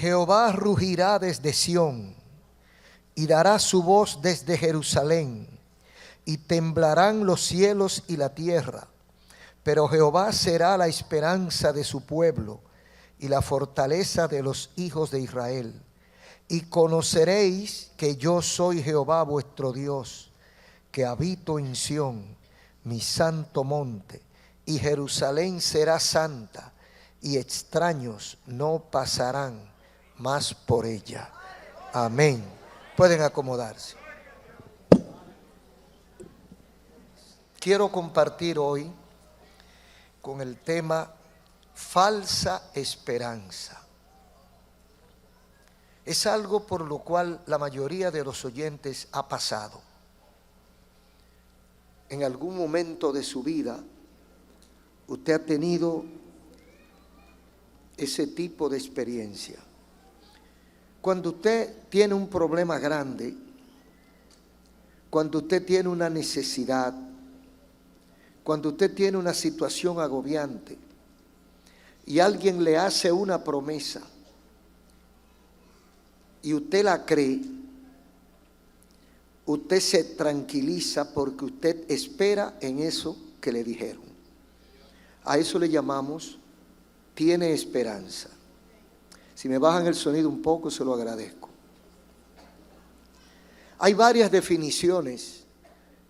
Jehová rugirá desde Sión y dará su voz desde Jerusalén, y temblarán los cielos y la tierra. Pero Jehová será la esperanza de su pueblo y la fortaleza de los hijos de Israel. Y conoceréis que yo soy Jehová vuestro Dios, que habito en Sión, mi santo monte, y Jerusalén será santa, y extraños no pasarán más por ella. Amén. Pueden acomodarse. Quiero compartir hoy con el tema falsa esperanza. Es algo por lo cual la mayoría de los oyentes ha pasado. En algún momento de su vida, usted ha tenido ese tipo de experiencia. Cuando usted tiene un problema grande, cuando usted tiene una necesidad, cuando usted tiene una situación agobiante y alguien le hace una promesa y usted la cree, usted se tranquiliza porque usted espera en eso que le dijeron. A eso le llamamos tiene esperanza. Si me bajan el sonido un poco, se lo agradezco. Hay varias definiciones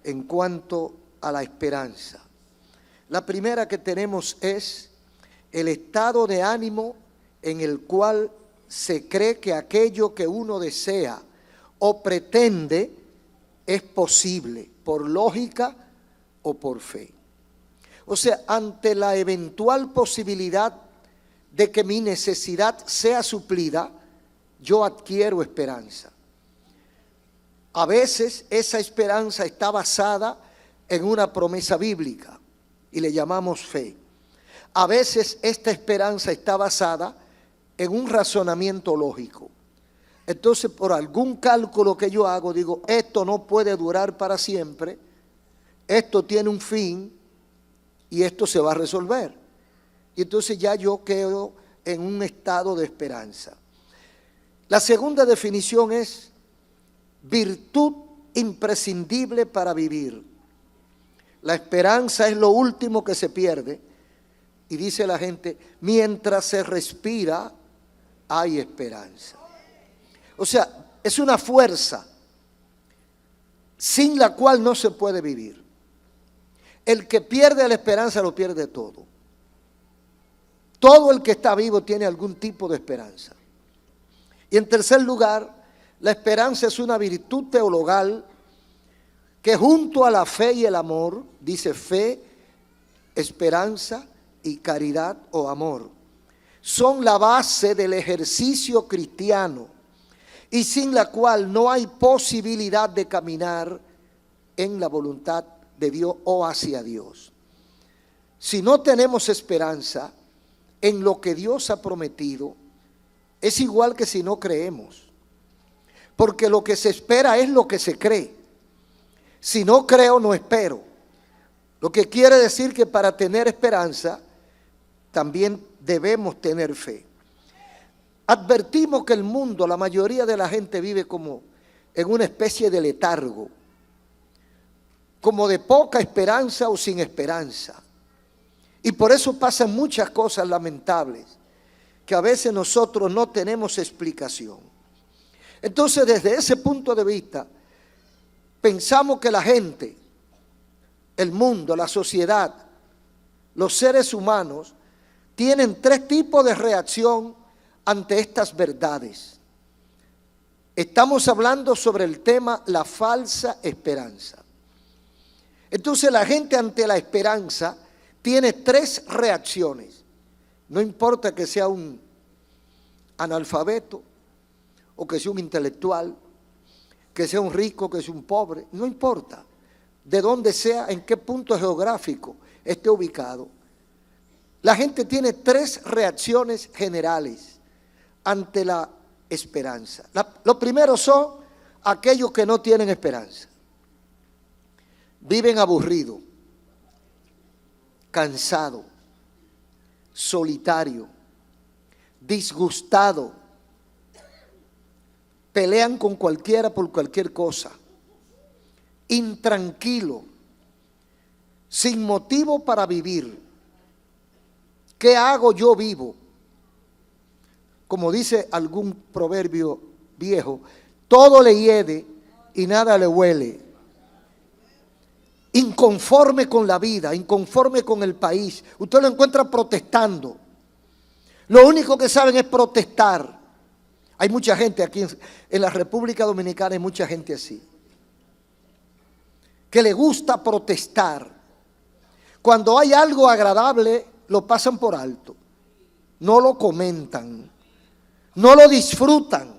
en cuanto a la esperanza. La primera que tenemos es el estado de ánimo en el cual se cree que aquello que uno desea o pretende es posible, por lógica o por fe. O sea, ante la eventual posibilidad de que mi necesidad sea suplida, yo adquiero esperanza. A veces esa esperanza está basada en una promesa bíblica y le llamamos fe. A veces esta esperanza está basada en un razonamiento lógico. Entonces, por algún cálculo que yo hago, digo, esto no puede durar para siempre, esto tiene un fin y esto se va a resolver. Y entonces ya yo quedo en un estado de esperanza. La segunda definición es virtud imprescindible para vivir. La esperanza es lo último que se pierde. Y dice la gente, mientras se respira, hay esperanza. O sea, es una fuerza sin la cual no se puede vivir. El que pierde la esperanza lo pierde todo. Todo el que está vivo tiene algún tipo de esperanza. Y en tercer lugar, la esperanza es una virtud teologal que junto a la fe y el amor, dice fe, esperanza y caridad o amor, son la base del ejercicio cristiano y sin la cual no hay posibilidad de caminar en la voluntad de Dios o hacia Dios. Si no tenemos esperanza en lo que Dios ha prometido, es igual que si no creemos. Porque lo que se espera es lo que se cree. Si no creo, no espero. Lo que quiere decir que para tener esperanza, también debemos tener fe. Advertimos que el mundo, la mayoría de la gente vive como en una especie de letargo, como de poca esperanza o sin esperanza. Y por eso pasan muchas cosas lamentables que a veces nosotros no tenemos explicación. Entonces, desde ese punto de vista, pensamos que la gente, el mundo, la sociedad, los seres humanos, tienen tres tipos de reacción ante estas verdades. Estamos hablando sobre el tema la falsa esperanza. Entonces, la gente ante la esperanza tiene tres reacciones. No importa que sea un analfabeto o que sea un intelectual, que sea un rico, que sea un pobre, no importa de dónde sea, en qué punto geográfico esté ubicado. La gente tiene tres reacciones generales ante la esperanza. Lo primero son aquellos que no tienen esperanza. Viven aburridos, cansado, solitario, disgustado, pelean con cualquiera por cualquier cosa, intranquilo, sin motivo para vivir. ¿Qué hago yo vivo? Como dice algún proverbio viejo, todo le hiede y nada le huele. Inconforme con la vida, inconforme con el país. Usted lo encuentra protestando. Lo único que saben es protestar. Hay mucha gente aquí en la República Dominicana, hay mucha gente así, que le gusta protestar. Cuando hay algo agradable, lo pasan por alto. No lo comentan, no lo disfrutan,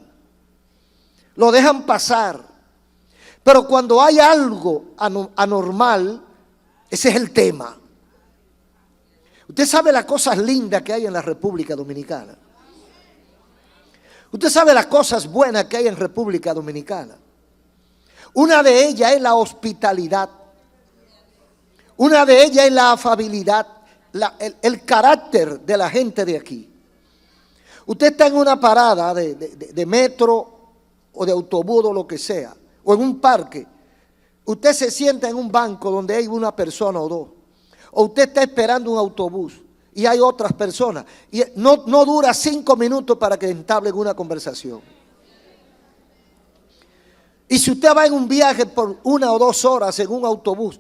lo dejan pasar. Pero cuando hay algo anormal, ese es el tema. Usted sabe las cosas lindas que hay en la República Dominicana. Usted sabe las cosas buenas que hay en República Dominicana. Una de ellas es la hospitalidad. Una de ellas es la afabilidad, el carácter de la gente de aquí. Usted está en una parada de metro o de autobús o lo que sea, o en un parque. Usted se sienta en un banco donde hay una persona o dos. O usted está esperando un autobús y hay otras personas. Y no dura 5 minutos para que entablen una conversación. Y si usted va en un viaje por 1 o 2 horas en un autobús,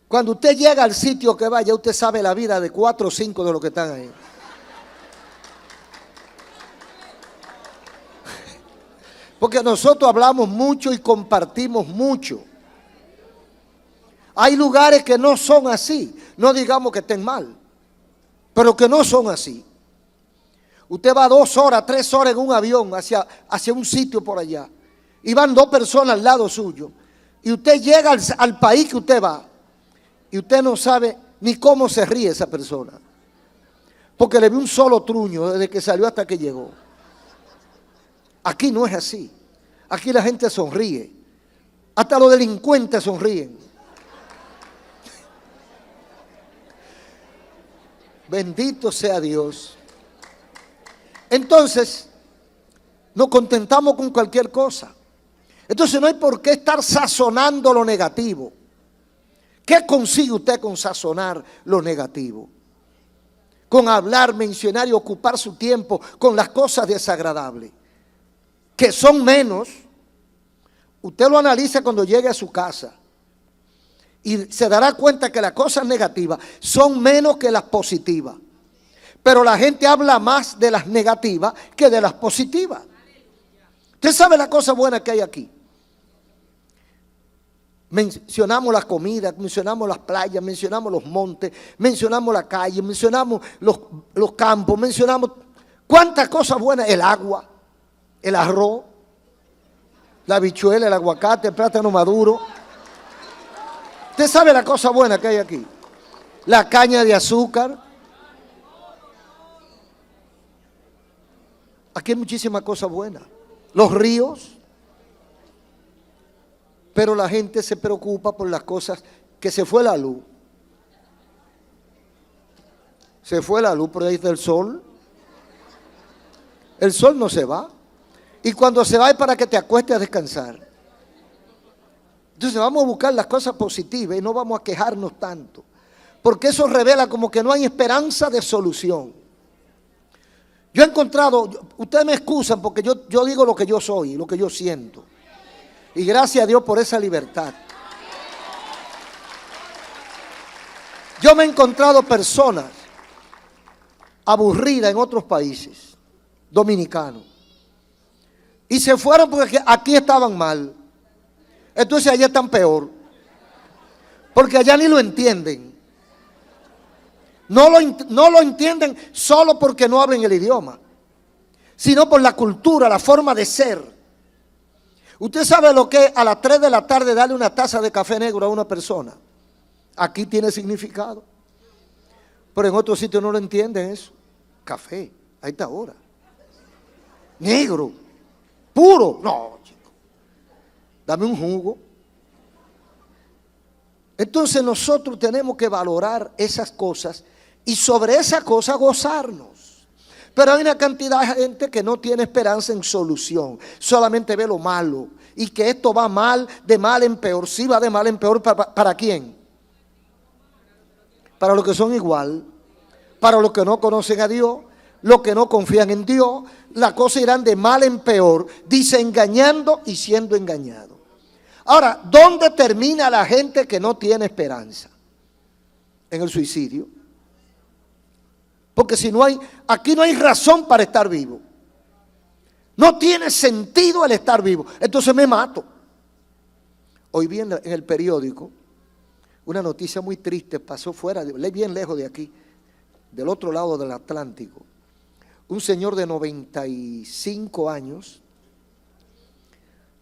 cuando usted llega al sitio que vaya, usted sabe la vida de 4 o 5 de los que están ahí. Porque nosotros hablamos mucho y compartimos mucho. Hay lugares que no son así. No digamos que estén mal, pero que no son así. Usted va 2 horas, 3 horas en un avión hacia un sitio por allá. Y van 2 personas al lado suyo. Y usted llega al país que usted va. Y usted no sabe ni cómo se ríe esa persona. Porque le ve un solo truño desde que salió hasta que llegó. Aquí no es así. Aquí la gente sonríe. Hasta los delincuentes sonríen. Bendito sea Dios. Entonces, nos contentamos con cualquier cosa. Entonces no hay por qué estar sazonando lo negativo. ¿Qué consigue usted con sazonar lo negativo? Con hablar, mencionar y ocupar su tiempo con las cosas desagradables, que son menos. Usted lo analiza cuando llegue a su casa y se dará cuenta que las cosas negativas son menos que las positivas. Pero la gente habla más de las negativas que de las positivas. Usted sabe la cosa buena que hay aquí. Mencionamos la comida, mencionamos las playas, mencionamos los montes, mencionamos la calle, mencionamos los campos, mencionamos cuántas cosas buenas, el agua, el arroz, la habichuela, el aguacate, el plátano maduro. Usted sabe la cosa buena que hay aquí, la caña de azúcar. Aquí hay muchísimas cosas buenas, los ríos. Pero la gente se preocupa por las cosas, que se fue la luz. Se fue la luz, por ahí está el sol. El sol no se va. Y cuando se va es para que te acuestes a descansar. Entonces vamos a buscar las cosas positivas y no vamos a quejarnos tanto. Porque eso revela como que no hay esperanza de solución. Yo he encontrado, ustedes me excusan porque yo digo lo que yo soy, lo que yo siento. Y gracias a Dios por esa libertad. Yo me he encontrado personas aburridas en otros países, dominicanos. Y se fueron porque aquí estaban mal. Entonces allá están peor. Porque allá ni lo entienden. No lo entienden solo porque no hablan el idioma, sino por la cultura, la forma de ser. Usted sabe lo que es a las 3 de la tarde darle una taza de café negro a una persona. Aquí tiene significado. Pero en otros sitios no lo entienden eso. Café, a esta hora. Negro, puro. No, chico. Dame un jugo. Entonces nosotros tenemos que valorar esas cosas y sobre esas cosas gozarnos. Pero hay una cantidad de gente que no tiene esperanza en solución, solamente ve lo malo y que esto va mal, de mal en peor. Sí, va de mal en peor. ¿Para quién? Para los que son igual, para los que no conocen a Dios, los que no confían en Dios. Las cosas irán de mal en peor, dice, engañando y siendo engañado. Ahora, ¿dónde termina la gente que no tiene esperanza? En el suicidio. Porque si no hay, aquí no hay razón para estar vivo. No tiene sentido el estar vivo. Entonces me mato. Hoy vi en el periódico una noticia muy triste, pasó fuera, bien lejos de aquí, del otro lado del Atlántico. Un señor de 95 años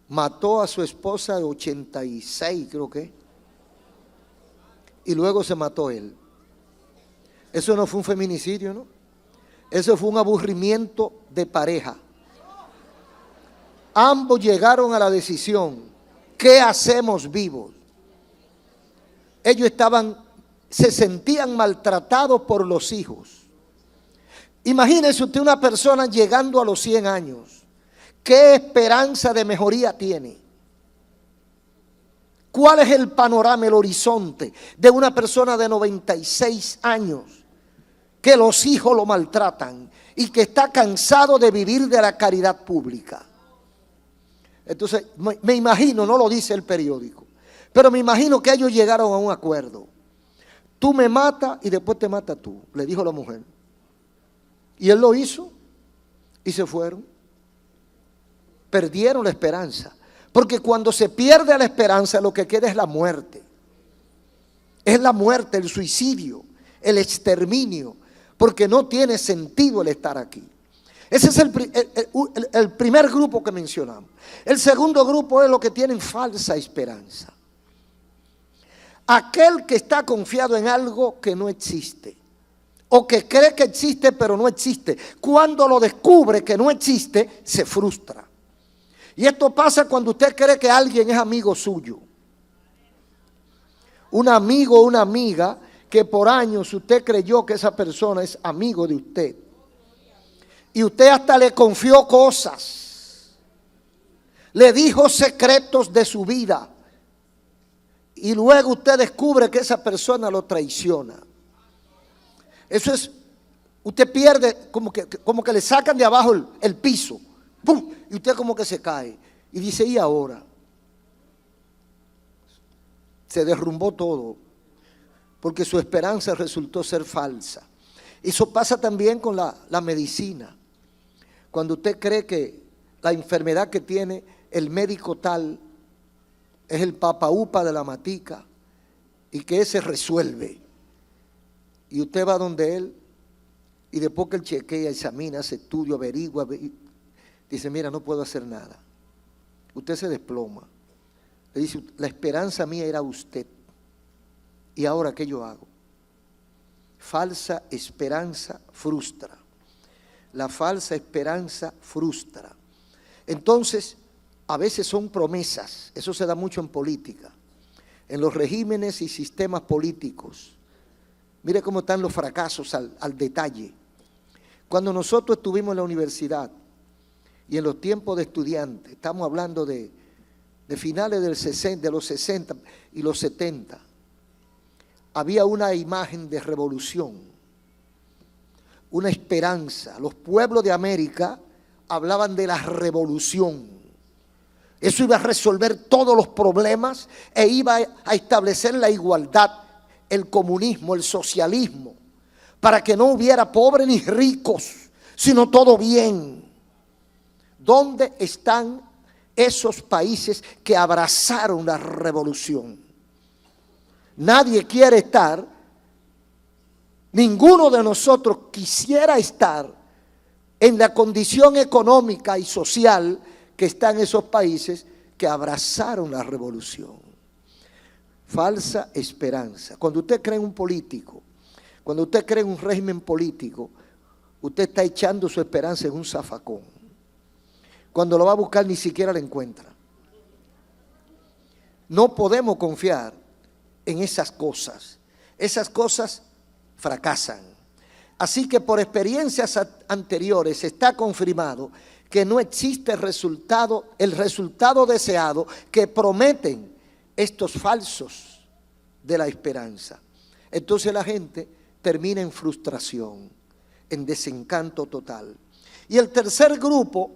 mató a su esposa de 86, creo que, y luego se mató él. Eso no fue un feminicidio, ¿no? Eso fue un aburrimiento de pareja. Ambos llegaron a la decisión, ¿qué hacemos vivos? Ellos se sentían maltratados por los hijos. Imagínese usted una persona llegando a los 100 años. ¿Qué esperanza de mejoría tiene? ¿Cuál es el panorama, el horizonte de una persona de 96 años que los hijos lo maltratan y que está cansado de vivir de la caridad pública? Entonces, me imagino, no lo dice el periódico, pero me imagino que ellos llegaron a un acuerdo. Tú me matas y después te matas tú, le dijo la mujer. Y él lo hizo y se fueron. Perdieron la esperanza. Porque cuando se pierde la esperanza, lo que queda es la muerte. Es la muerte, el suicidio, el exterminio. Porque no tiene sentido el estar aquí. Ese es el primer grupo que mencionamos. El segundo grupo es los que tienen falsa esperanza. Aquel que está confiado en algo que no existe. O que cree que existe pero no existe. Cuando lo descubre que no existe, se frustra. Y esto pasa cuando usted cree que alguien es amigo suyo. Un amigo o una amiga que por años usted creyó que esa persona es amigo de usted. Y usted hasta le confió cosas. Le dijo secretos de su vida. Y luego usted descubre que esa persona lo traiciona. Eso es, usted pierde, como que le sacan de abajo el piso. ¡Pum! Y usted como que se cae. Y dice, ¿y ahora? Se derrumbó todo. Porque su esperanza resultó ser falsa. Eso pasa también con la medicina. Cuando usted cree que la enfermedad que tiene el médico tal es el papaupa de la matica y que ese resuelve. Y usted va donde él y después que él chequea, examina, hace estudio, averigua, dice, mira, no puedo hacer nada. Usted se desploma. Le dice, la esperanza mía era usted. ¿Y ahora qué yo hago? Falsa esperanza frustra. La falsa esperanza frustra. Entonces, a veces son promesas. Eso se da mucho en política. En los regímenes y sistemas políticos. Mire cómo están los fracasos al detalle. Cuando nosotros estuvimos en la universidad y en los tiempos de estudiantes, estamos hablando de finales de los 60 y los 70, había una imagen de revolución, una esperanza. Los pueblos de América hablaban de la revolución. Eso iba a resolver todos los problemas e iba a establecer la igualdad, el comunismo, el socialismo, para que no hubiera pobres ni ricos, sino todo bien. ¿Dónde están esos países que abrazaron la revolución? Nadie quiere estar, ninguno de nosotros quisiera estar en la condición económica y social que están esos países que abrazaron la revolución. Falsa esperanza. Cuando usted cree en un político, cuando usted cree en un régimen político, usted está echando su esperanza en un zafacón. Cuando lo va a buscar ni siquiera lo encuentra. No podemos confiar en esas cosas. Esas cosas fracasan. Así que por experiencias anteriores está confirmado que no existe el resultado deseado que prometen estos falsos de la esperanza. Entonces la gente termina en frustración, en desencanto total. Y el tercer grupo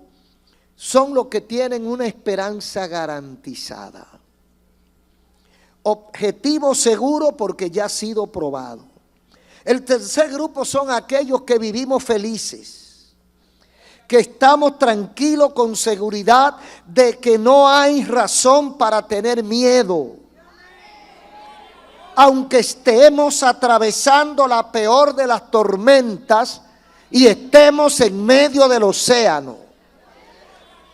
son los que tienen una esperanza garantizada. Objetivo seguro porque ya ha sido probado. El tercer grupo son aquellos que vivimos felices, que estamos tranquilos con seguridad de que no hay razón para tener miedo. Aunque estemos atravesando la peor de las tormentas y estemos en medio del océano,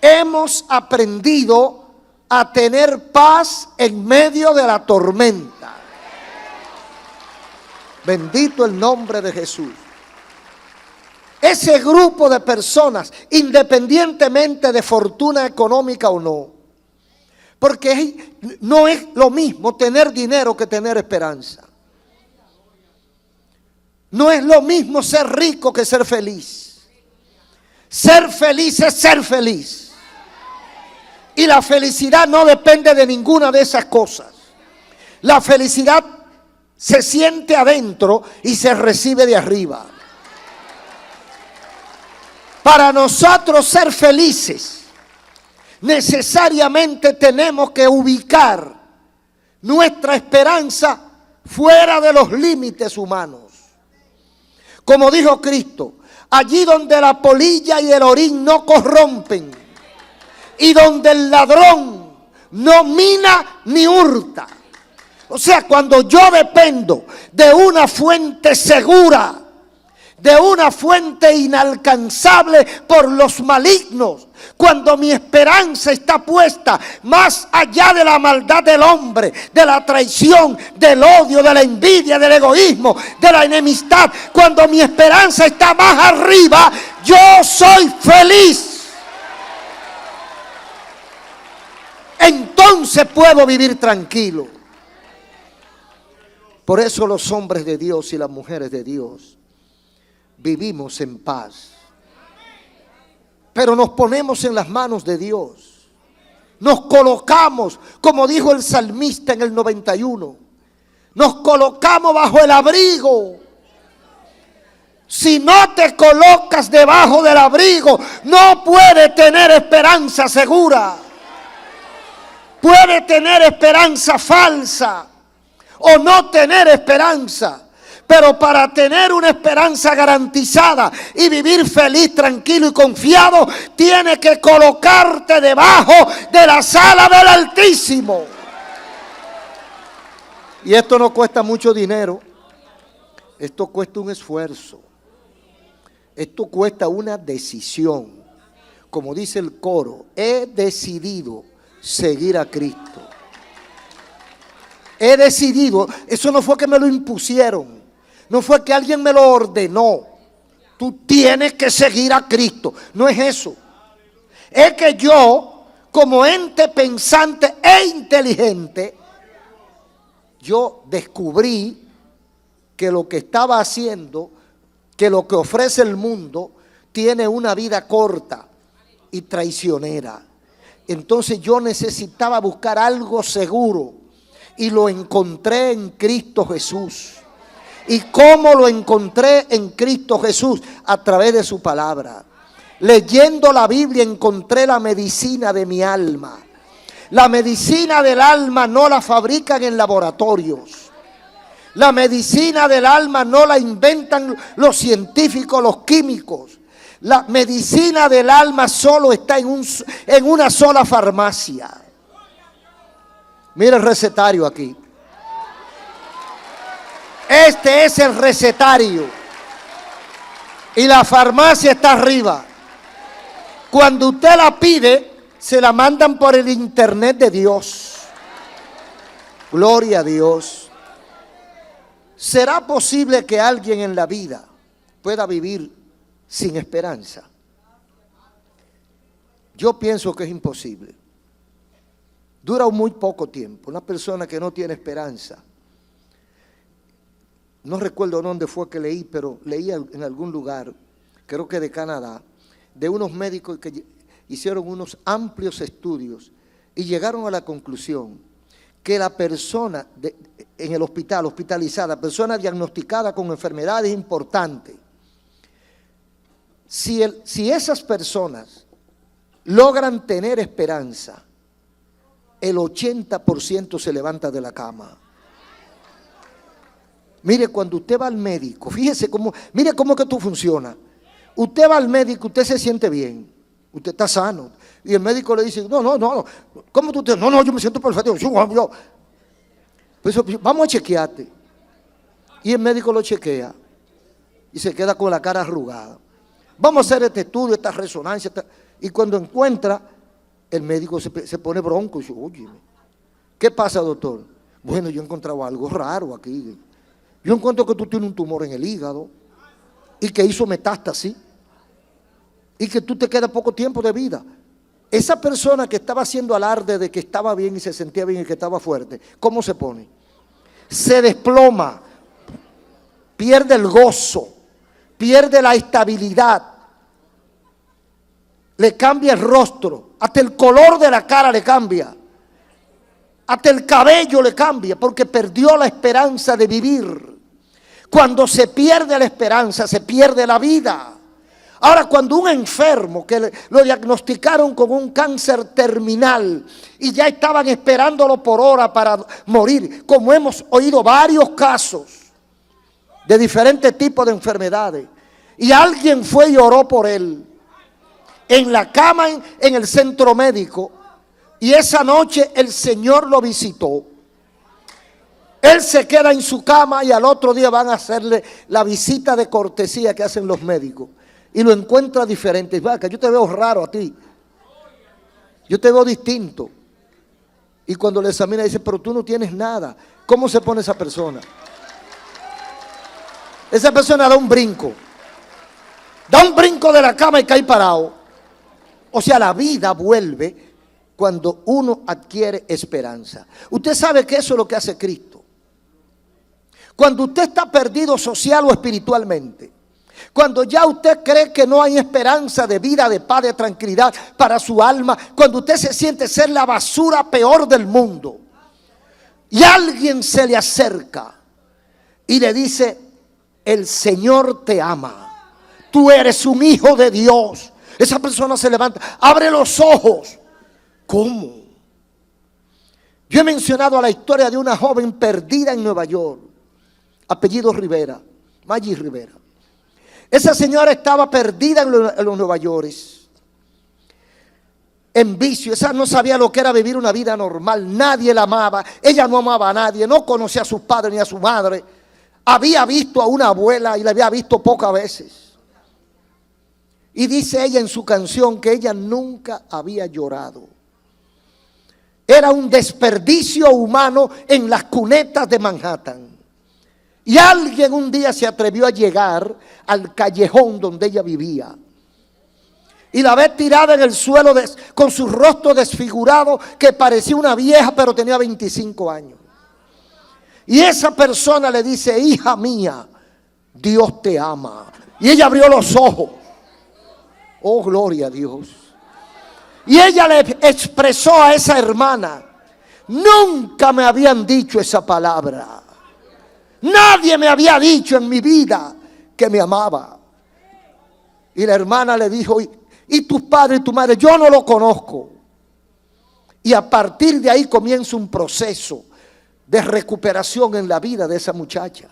hemos aprendido a tener paz en medio de la tormenta. Bendito el nombre de Jesús. Ese grupo de personas, independientemente de fortuna económica o no, porque no es lo mismo tener dinero que tener esperanza. No es lo mismo ser rico que ser feliz. Ser feliz es ser feliz. Y la felicidad no depende de ninguna de esas cosas. La felicidad se siente adentro y se recibe de arriba. Para nosotros ser felices, necesariamente tenemos que ubicar nuestra esperanza fuera de los límites humanos. Como dijo Cristo, allí donde la polilla y el orín no corrompen, y donde el ladrón no mina ni hurta. O sea, cuando yo dependo de una fuente segura, de una fuente inalcanzable por los malignos, cuando mi esperanza está puesta más allá de la maldad del hombre, de la traición, del odio, de la envidia, del egoísmo, de la enemistad, cuando mi esperanza está más arriba, yo soy feliz. Entonces puedo vivir tranquilo. Por eso los hombres de Dios y las mujeres de Dios vivimos en paz. Pero nos ponemos en las manos de Dios. Nos colocamos, como dijo el salmista en el 91, nos colocamos bajo el abrigo. Si no te colocas debajo del abrigo, no puedes tener esperanza segura. Puede tener esperanza falsa o no tener esperanza. Pero para tener una esperanza garantizada y vivir feliz, tranquilo y confiado, tienes que colocarte debajo de la sala del Altísimo. Y esto no cuesta mucho dinero. Esto cuesta un esfuerzo. Esto cuesta una decisión. Como dice el coro, he decidido seguir a Cristo. He decidido, eso no fue que me lo impusieron, no fue que alguien me lo ordenó. Tú tienes que seguir a Cristo. No es eso. Es que yo, como ente pensante e inteligente, yo descubrí que lo que estaba haciendo, que lo que ofrece el mundo, tiene una vida corta y traicionera. Entonces yo necesitaba buscar algo seguro y lo encontré en Cristo Jesús. ¿Y cómo lo encontré en Cristo Jesús? A través de su palabra. Leyendo la Biblia encontré la medicina de mi alma. La medicina del alma no la fabrican en laboratorios. La medicina del alma no la inventan los científicos, los químicos. La medicina del alma solo está en una sola farmacia. Mira el recetario aquí. Este es el recetario. Y la farmacia está arriba. Cuando usted la pide, se la mandan por el internet de Dios. Gloria a Dios. ¿Será posible que alguien en la vida pueda vivir sin esperanza? Yo pienso que es imposible. Dura muy poco tiempo. Una persona que no tiene esperanza no recuerdo dónde fue que leí, pero leí en algún lugar, creo que de Canadá, de unos médicos que hicieron unos amplios estudios y llegaron a la conclusión que la persona en el hospital, hospitalizada, persona diagnosticada con enfermedades importantes, si esas personas logran tener esperanza, el 80% se levanta de la cama. Mire, cuando usted va al médico, fíjese cómo, mire cómo que esto funciona. Usted va al médico, usted se siente bien, usted está sano. Y el médico le dice, no, ¿cómo tú te? No, yo me siento perfecto. Pues, vamos a chequearte. Y el médico lo chequea y se queda con la cara arrugada. Vamos a hacer este estudio, esta resonancia. Y cuando encuentra, el médico se pone bronco y dice, oye, ¿qué pasa, doctor? Bueno, yo he encontrado algo raro aquí. Yo encuentro que tú tienes un tumor en el hígado y que hizo metástasis y que tú te quedas poco tiempo de vida. Esa persona que estaba haciendo alarde de que estaba bien y se sentía bien y que estaba fuerte, ¿cómo se pone? Se desploma, pierde el gozo, pierde la estabilidad, le cambia el rostro, hasta el color de la cara le cambia, hasta el cabello le cambia, porque perdió la esperanza de vivir. Cuando se pierde la esperanza, se pierde la vida. Ahora, cuando un enfermo que lo diagnosticaron con un cáncer terminal y ya estaban esperándolo por hora para morir, como hemos oído varios casos de diferentes tipos de enfermedades, y alguien fue y oró por él en la cama en el centro médico, y esa noche el Señor lo visitó. Él se queda en su cama y al otro día van a hacerle la visita de cortesía que hacen los médicos. Y lo encuentra diferente. Vaca, yo te veo raro a ti. Yo te veo distinto. Y cuando le examina dice, pero tú no tienes nada. ¿Cómo se pone esa persona? Esa persona da un brinco. Da un brinco de la cama y cae parado. O sea, la vida vuelve cuando uno adquiere esperanza. Usted sabe que eso es lo que hace Cristo. Cuando usted está perdido social o espiritualmente, cuando ya usted cree que no hay esperanza de vida, de paz, de tranquilidad para su alma, cuando usted se siente ser la basura peor del mundo, y alguien se le acerca y le dice, el Señor te ama, tú eres un hijo de Dios. Esa persona se levanta, abre los ojos. ¿Cómo? Yo he mencionado la historia de una joven perdida en Nueva York, apellido Rivera, Maggie Rivera. Esa señora estaba perdida en los Nueva York, en vicio. Esa no sabía lo que era vivir una vida normal. Nadie la amaba, ella no amaba a nadie, no conocía a sus padres ni a su madre. Había visto a una abuela y la había visto pocas veces. Y dice ella en su canción que ella nunca había llorado. Era un desperdicio humano en las cunetas de Manhattan. Y alguien un día se atrevió a llegar al callejón donde ella vivía. Y la ve tirada en el suelo con su rostro desfigurado, que parecía una vieja pero tenía 25 años. Y esa persona le dice, hija mía, Dios te ama. Y ella abrió los ojos. Oh, gloria a Dios. Y ella le expresó a esa hermana, nunca me habían dicho esa palabra. Nadie me había dicho en mi vida que me amaba. Y la hermana le dijo, ¿y tus padres y tu madre? Yo no lo conozco. Y a partir de ahí comienza un proceso de recuperación en la vida de esa muchacha.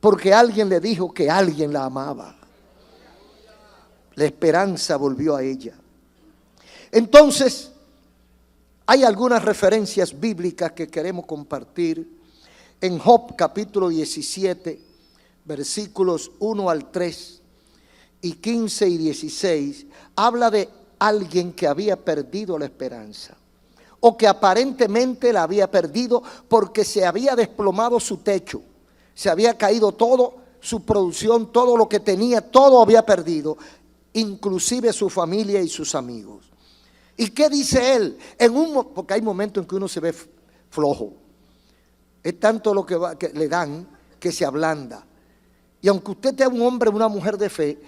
Porque alguien le dijo que alguien la amaba. La esperanza volvió a ella. Entonces, hay algunas referencias bíblicas que queremos compartir. En Job capítulo 17, versículos 1 al 3 y 15 y 16, habla de alguien que había perdido la esperanza, o que aparentemente la había perdido porque se había desplomado su techo, se había caído todo, su producción, todo lo que tenía, todo había perdido, inclusive su familia y sus amigos. ¿Y qué dice él? Porque hay momentos en que uno se ve flojo. Es tanto lo que le dan que se ablanda. Y aunque usted sea un hombre o una mujer de fe,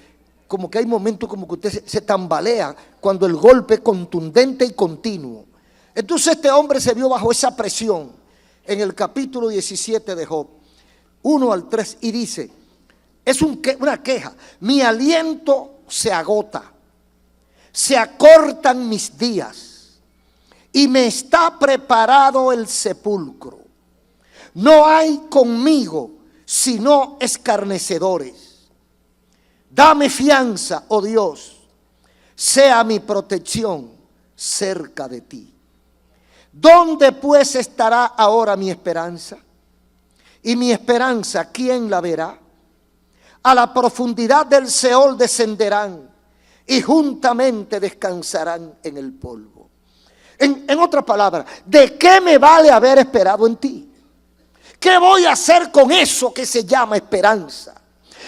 como que hay momentos como que usted se tambalea cuando el golpe es contundente y continuo. Entonces este hombre se vio bajo esa presión en el capítulo 17 de Job, 1 al 3, y dice, es una queja: mi aliento se agota, se acortan mis días y me está preparado el sepulcro. No hay conmigo sino escarnecedores. Dame fianza, oh Dios, sea mi protección cerca de ti. ¿Dónde pues estará ahora mi esperanza? Y mi esperanza, ¿quién la verá? A la profundidad del Seol descenderán y juntamente descansarán en el polvo. En otras palabras, ¿de qué me vale haber esperado en ti? ¿Qué voy a hacer con eso que se llama esperanza?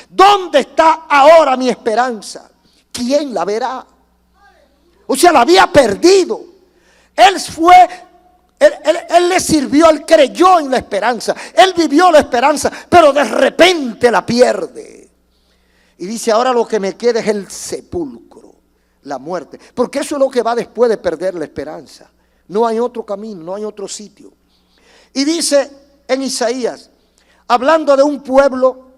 ¿Dónde está ahora mi esperanza? ¿Quién la verá? O sea, la había perdido. Él le sirvió, él creyó en la esperanza, él vivió la esperanza, pero de repente la pierde. Y dice, ahora lo que me queda es el sepulcro, la muerte. Porque eso es lo que va después de perder la esperanza. No hay otro camino, no hay otro sitio. Y dice en Isaías, hablando de un pueblo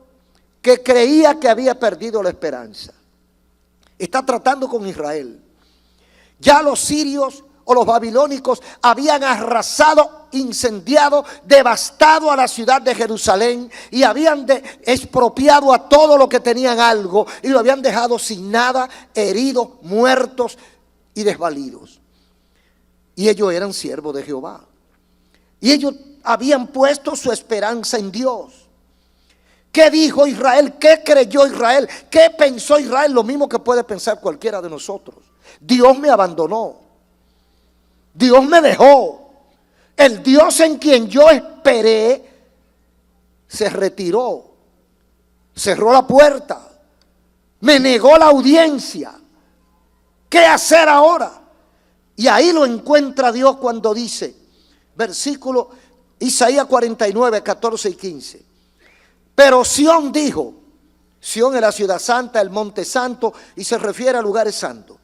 que creía que había perdido la esperanza. Está tratando con Israel. Ya los sirios o los babilónicos habían arrasado, incendiado, devastado a la ciudad de Jerusalén y habían expropiado a todo lo que tenían algo y lo habían dejado sin nada, heridos, muertos y desvalidos. Y ellos eran siervos de Jehová. Y ellos habían puesto su esperanza en Dios. ¿Qué dijo Israel? ¿Qué creyó Israel? ¿Qué pensó Israel? Lo mismo que puede pensar cualquiera de nosotros. Dios me abandonó. Dios me dejó. El Dios en quien yo esperé se retiró. Cerró la puerta. Me negó la audiencia. ¿Qué hacer ahora? Y ahí lo encuentra Dios cuando dice, versículo Isaías 49, 14 y 15. Pero Sión dijo, Sión es la ciudad santa, el monte santo, y se refiere a lugares santos.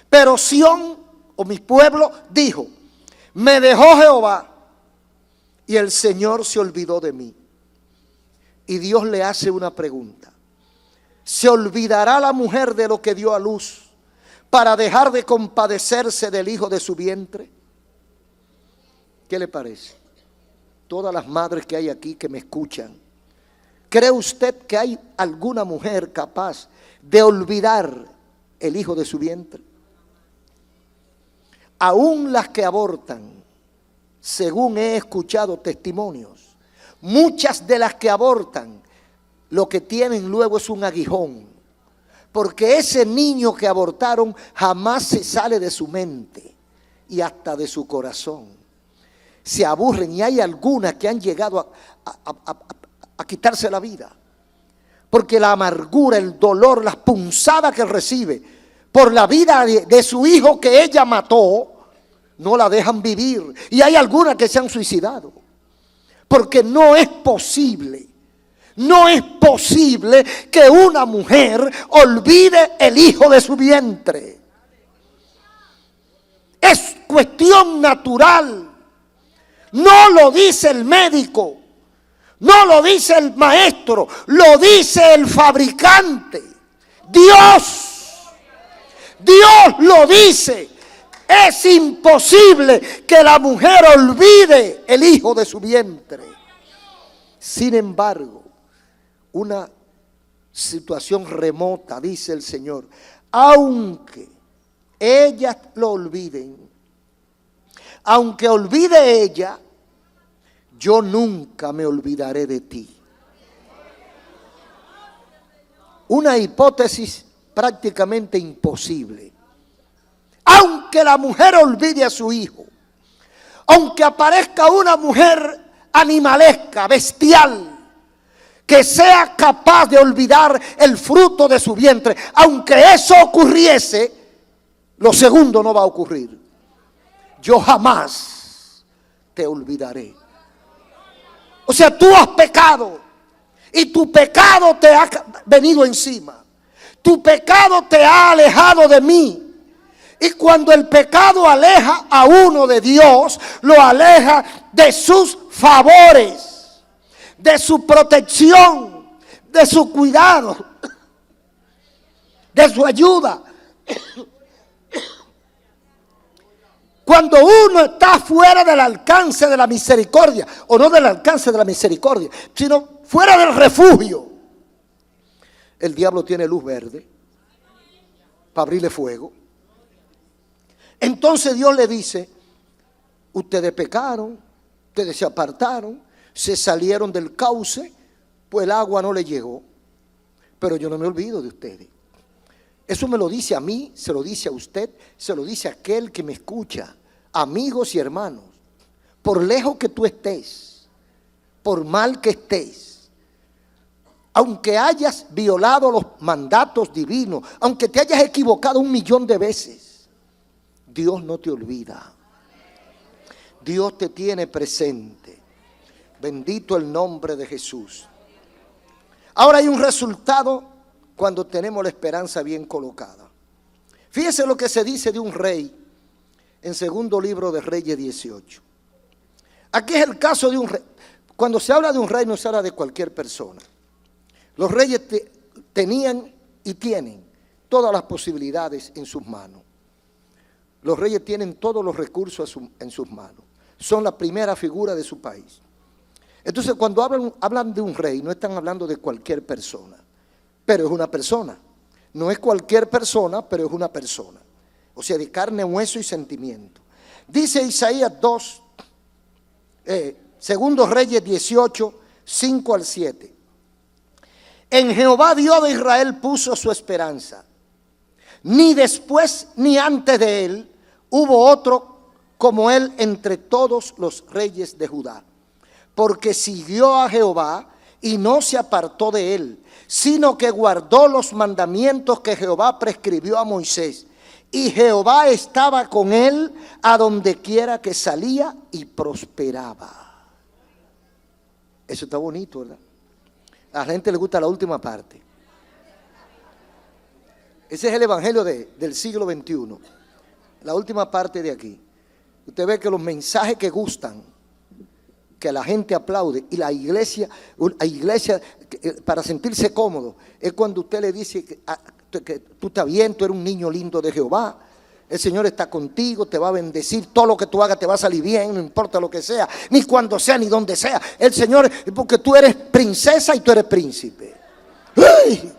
Pero Sión, o mi pueblo, dijo, me dejó Jehová y el Señor se olvidó de mí. Y Dios le hace una pregunta. ¿Se olvidará la mujer de lo que dio a luz para dejar de compadecerse del hijo de su vientre? ¿Qué le parece? Todas las madres que hay aquí que me escuchan, ¿cree usted que hay alguna mujer capaz de olvidar el hijo de su vientre? Aún las que abortan, según he escuchado testimonios, muchas de las que abortan, lo que tienen luego es un aguijón. Porque ese niño que abortaron jamás se sale de su mente y hasta de su corazón. Se aburren y hay algunas que han llegado a quitarse la vida. Porque la amargura, el dolor, las punzadas que recibe por la vida de su hijo que ella mató, no la dejan vivir. Y hay algunas que se han suicidado. Porque no es posible que una mujer olvide el hijo de su vientre. Es cuestión natural. No lo dice el médico, no lo dice el maestro, lo dice el fabricante. Dios lo dice. Es imposible que la mujer olvide el hijo de su vientre. Sin embargo, una situación remota, dice el Señor, aunque ellas lo olviden, aunque olvide ella, yo nunca me olvidaré de ti. Una hipótesis prácticamente imposible. Aunque la mujer olvide a su hijo, aunque aparezca una mujer animalesca, bestial, que sea capaz de olvidar el fruto de su vientre, aunque eso ocurriese, lo segundo no va a ocurrir. Yo jamás te olvidaré. O sea, tú has pecado y tu pecado te ha venido encima. Tu pecado te ha alejado de mí. Y cuando el pecado aleja a uno de Dios, lo aleja de sus favores, de su protección, de su cuidado, de su ayuda. Cuando uno está fuera del alcance de la misericordia, o no del alcance de la misericordia, sino fuera del refugio, el diablo tiene luz verde para abrirle fuego. Entonces Dios le dice: ustedes pecaron, ustedes se apartaron, se salieron del cauce, pues el agua no le llegó, pero yo no me olvido de ustedes. Eso me lo dice a mí, se lo dice a usted, se lo dice a aquel que me escucha, amigos y hermanos. Por lejos que tú estés, por mal que estés, aunque hayas violado los mandatos divinos, aunque te hayas equivocado 1.000.000 de veces, Dios no te olvida. Dios te tiene presente. Bendito el nombre de Jesús. Ahora hay un resultado cuando tenemos la esperanza bien colocada. Fíjese lo que se dice de un rey en segundo libro de Reyes 18. Aquí es el caso de un rey. Cuando se habla de un rey no se habla de cualquier persona. Los reyes tenían y tienen todas las posibilidades en sus manos. Los reyes tienen todos los recursos en sus manos. Son la primera figura de su país. Entonces, cuando hablan de un rey, no están hablando de cualquier persona, pero es una persona. No es cualquier persona, pero es una persona. O sea, de carne, hueso y sentimiento. Dice Isaías 2, segundo Reyes 18, 5 al 7. En Jehová Dios de Israel puso su esperanza. Ni después ni antes de él hubo otro como él entre todos los reyes de Judá. Porque siguió a Jehová y no se apartó de él, sino que guardó los mandamientos que Jehová prescribió a Moisés. Y Jehová estaba con él a donde quiera que salía y prosperaba. Eso está bonito, ¿verdad? A la gente le gusta la última parte. Ese es el evangelio del siglo XXI. La última parte de aquí. Usted ve que los mensajes que gustan, que la gente aplaude, y la iglesia para sentirse cómodo, es cuando usted le dice que tú estás bien, tú eres un niño lindo de Jehová, el Señor está contigo, te va a bendecir, todo lo que tú hagas te va a salir bien, no importa lo que sea, ni cuando sea, ni donde sea. El Señor, porque tú eres princesa y tú eres príncipe. ¡Ay!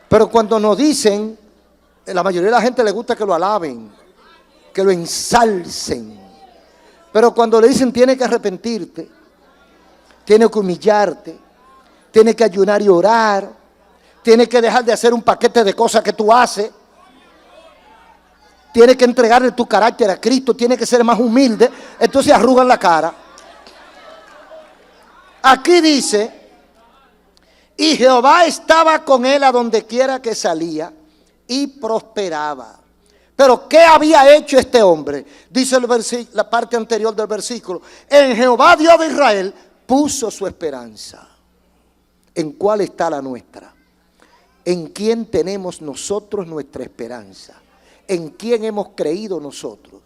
Pero cuando nos dicen, la mayoría de la gente le gusta que lo alaben, que lo ensalcen. Pero cuando le dicen tienes que arrepentirte, tienes que humillarte, tienes que ayunar y orar, tienes que dejar de hacer un paquete de cosas que tú haces, tienes que entregarle tu carácter a Cristo, tienes que ser más humilde, entonces arrugan la cara. Aquí dice: y Jehová estaba con él a donde quiera que salía y prosperaba. Pero ¿qué había hecho este hombre? Dice la parte anterior del versículo: en Jehová Dios de Israel puso su esperanza. ¿En cuál está la nuestra? ¿En quién tenemos nosotros nuestra esperanza? ¿En quién hemos creído nosotros?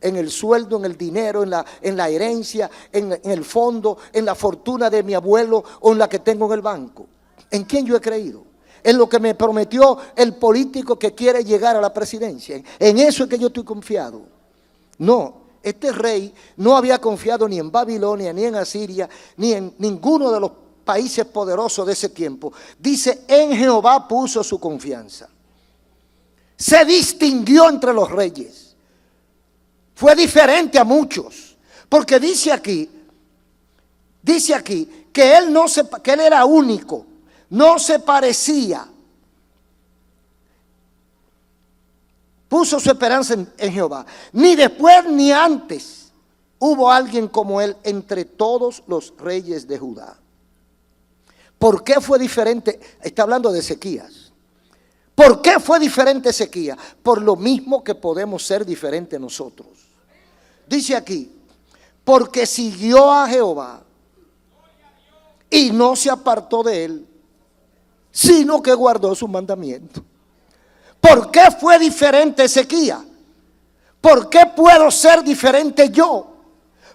¿En el sueldo, en el dinero, en la herencia, en el fondo, en la fortuna de mi abuelo o en la que tengo en el banco? ¿En quién yo he creído? ¿En lo que me prometió el político que quiere llegar a la presidencia? ¿En eso es que yo estoy confiado? No, este rey no había confiado ni en Babilonia, ni en Asiria, ni en ninguno de los países poderosos de ese tiempo. Dice: en Jehová puso su confianza. Se distinguió entre los reyes. Fue diferente a muchos, porque dice aquí que él era único, no se parecía. Puso su esperanza en Jehová. Ni después ni antes hubo alguien como él entre todos los reyes de Judá. ¿Por qué fue diferente? Está hablando de Ezequías. ¿Por qué fue diferente Ezequías? Por lo mismo que podemos ser diferentes nosotros. Dice aquí: porque siguió a Jehová y no se apartó de él, sino que guardó sus mandamientos. ¿Por qué fue diferente Ezequías? ¿Por qué puedo ser diferente yo?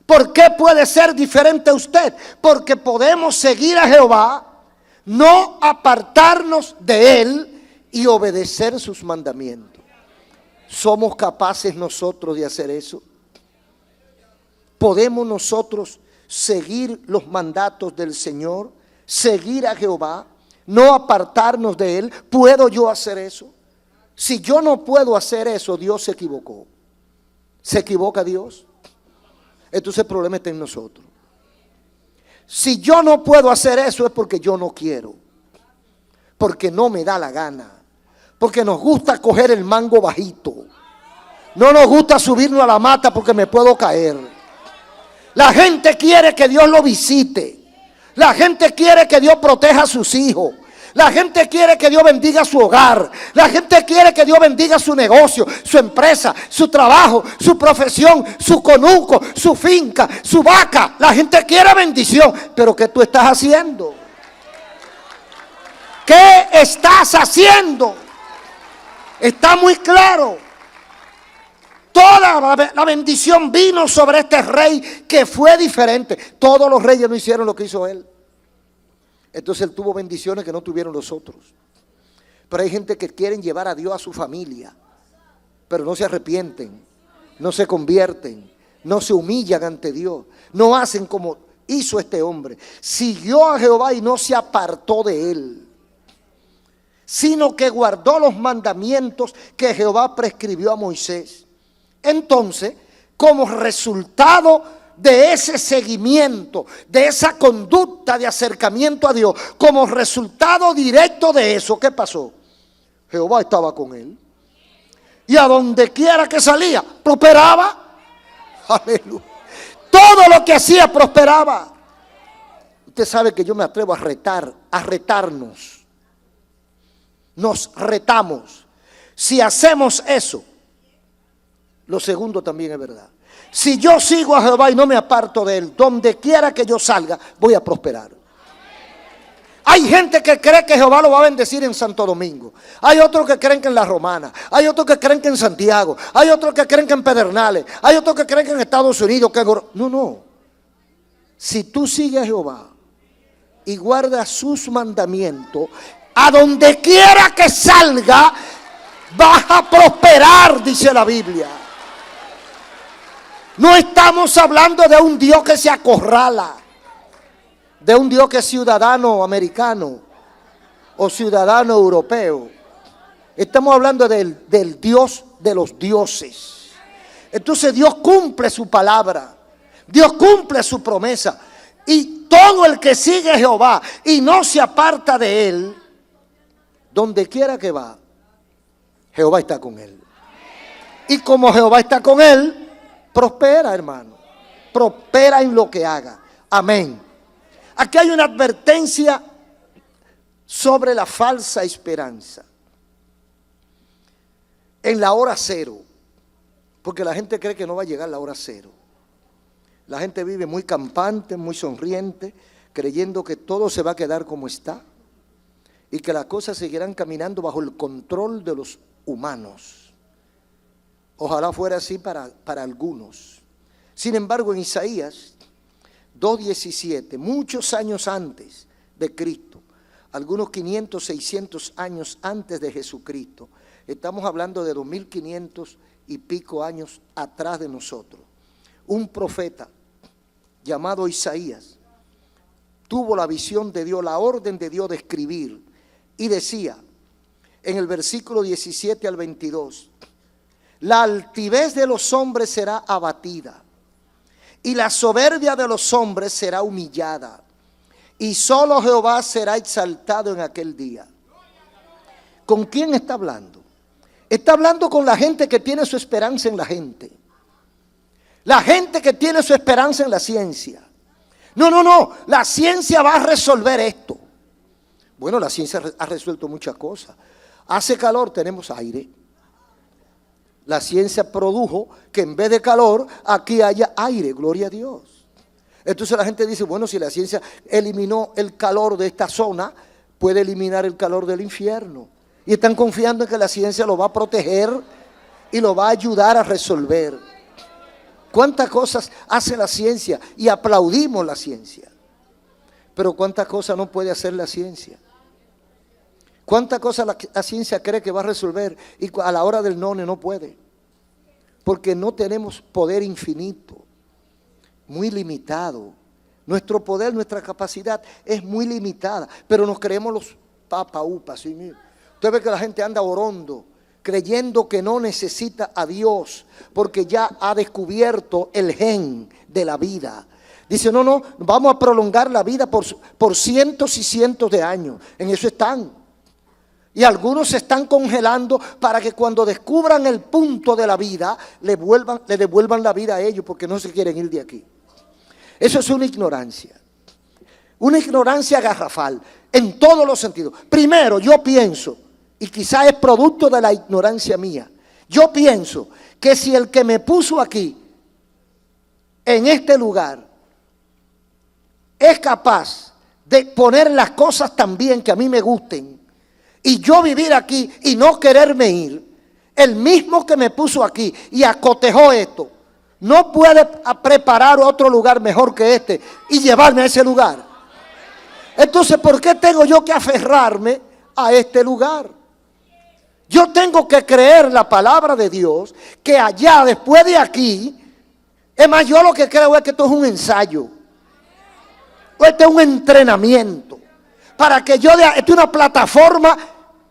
¿Por qué puede ser diferente usted? Porque podemos seguir a Jehová, no apartarnos de él y obedecer sus mandamientos. ¿Somos capaces nosotros de hacer eso? ¿Podemos nosotros seguir los mandatos del Señor? ¿Seguir a Jehová? ¿No apartarnos de él? ¿Puedo yo hacer eso? Si yo no puedo hacer eso, Dios se equivocó. ¿Se equivoca Dios? Entonces el problema está en nosotros. Si yo no puedo hacer eso es porque yo no quiero, porque no me da la gana, porque nos gusta coger el mango bajito, no nos gusta subirnos a la mata porque me puedo caer. La gente quiere que Dios lo visite, la gente quiere que Dios proteja a sus hijos, la gente quiere que Dios bendiga su hogar, la gente quiere que Dios bendiga su negocio, su empresa, su trabajo, su profesión, su conuco, su finca, su vaca. La gente quiere bendición, pero ¿qué tú estás haciendo? ¿Qué estás haciendo? Está muy claro. Toda la bendición vino sobre este rey que fue diferente. Todos los reyes no hicieron lo que hizo él. Entonces él tuvo bendiciones que no tuvieron los otros. Pero hay gente que quieren llevar a Dios a su familia, pero no se arrepienten, no se convierten, no se humillan ante Dios, no hacen como hizo este hombre. Siguió a Jehová y no se apartó de él, sino que guardó los mandamientos que Jehová prescribió a Moisés. Entonces, como resultado de ese seguimiento, de esa conducta de acercamiento a Dios, como resultado directo de eso, ¿qué pasó? Jehová estaba con él. Y a donde quiera que salía, prosperaba. Aleluya. Todo lo que hacía prosperaba. Usted sabe que yo me atrevo a retarnos. Nos retamos. Si hacemos eso, lo segundo también es verdad. Si yo sigo a Jehová y no me aparto de él, donde quiera que yo salga, voy a prosperar. Hay gente que cree que Jehová lo va a bendecir en Santo Domingo. Hay otros que creen que en La Romana. Hay otros que creen que en Santiago. Hay otros que creen que en Pedernales. Hay otros que creen que en Estados Unidos. No. Si tú sigues a Jehová y guardas sus mandamientos, a donde quiera que salga, vas a prosperar, dice la Biblia. No estamos hablando de un Dios que se acorrala, de un Dios que es ciudadano americano o ciudadano europeo. Estamos hablando del Dios de los dioses. Entonces Dios cumple su palabra, Dios cumple su promesa. Y todo el que sigue a Jehová y no se aparta de él, donde quiera que va, Jehová está con él. Y como Jehová está con él, prospera, hermano. Prospera en lo que haga. Amén. Aquí hay una advertencia sobre la falsa esperanza. En la hora cero. Porque la gente cree que no va a llegar la hora cero. La gente vive muy campante, muy sonriente, creyendo que todo se va a quedar como está. Y que las cosas seguirán caminando bajo el control de los humanos. Ojalá fuera así para algunos. Sin embargo, en Isaías 2:17, muchos años antes de Cristo, algunos 500, 600 años antes de Jesucristo, estamos hablando de 2500 y pico años atrás de nosotros, un profeta llamado Isaías tuvo la visión de Dios, la orden de Dios de escribir, y decía en el versículo 17 al 22, la altivez de los hombres será abatida, y la soberbia de los hombres será humillada, y solo Jehová será exaltado en aquel día. ¿Con quién está hablando? Está hablando con la gente que tiene su esperanza en la gente. La gente que tiene su esperanza en la ciencia. No, la ciencia va a resolver esto. Bueno, la ciencia ha resuelto muchas cosas. Hace calor, tenemos aire. La ciencia produjo que en vez de calor, aquí haya aire, gloria a Dios. Entonces la gente dice, bueno, si la ciencia eliminó el calor de esta zona, puede eliminar el calor del infierno. Y están confiando en que la ciencia lo va a proteger y lo va a ayudar a resolver. ¿Cuántas cosas hace la ciencia? Y aplaudimos la ciencia. Pero ¿cuántas cosas no puede hacer la ciencia? ¿Cuántas cosas la ciencia cree que va a resolver y a la hora del no puede? Porque no tenemos poder infinito, muy limitado. Nuestro poder, nuestra capacidad es muy limitada, pero nos creemos los papaupas. ¿Sí? Usted ve que la gente anda orondo, creyendo que no necesita a Dios, porque ya ha descubierto el gen de la vida. Dice, no, vamos a prolongar la vida por cientos y cientos de años. En eso están. Y algunos se están congelando para que cuando descubran el punto de la vida, le devuelvan la vida a ellos, porque no se quieren ir de aquí. Eso es una ignorancia garrafal, en todos los sentidos. Primero, yo pienso, y quizás es producto de la ignorancia mía, yo pienso que si el que me puso aquí, en este lugar, es capaz de poner las cosas tan bien que a mí me gusten, y yo vivir aquí y no quererme ir, el mismo que me puso aquí y acotejó esto, no puede preparar otro lugar mejor que este y llevarme a ese lugar. Entonces, ¿por qué tengo yo que aferrarme a este lugar? Yo tengo que creer la palabra de Dios, que allá, después de aquí, es más, yo lo que creo es que esto es un ensayo, o este es un entrenamiento, para que esto es una plataforma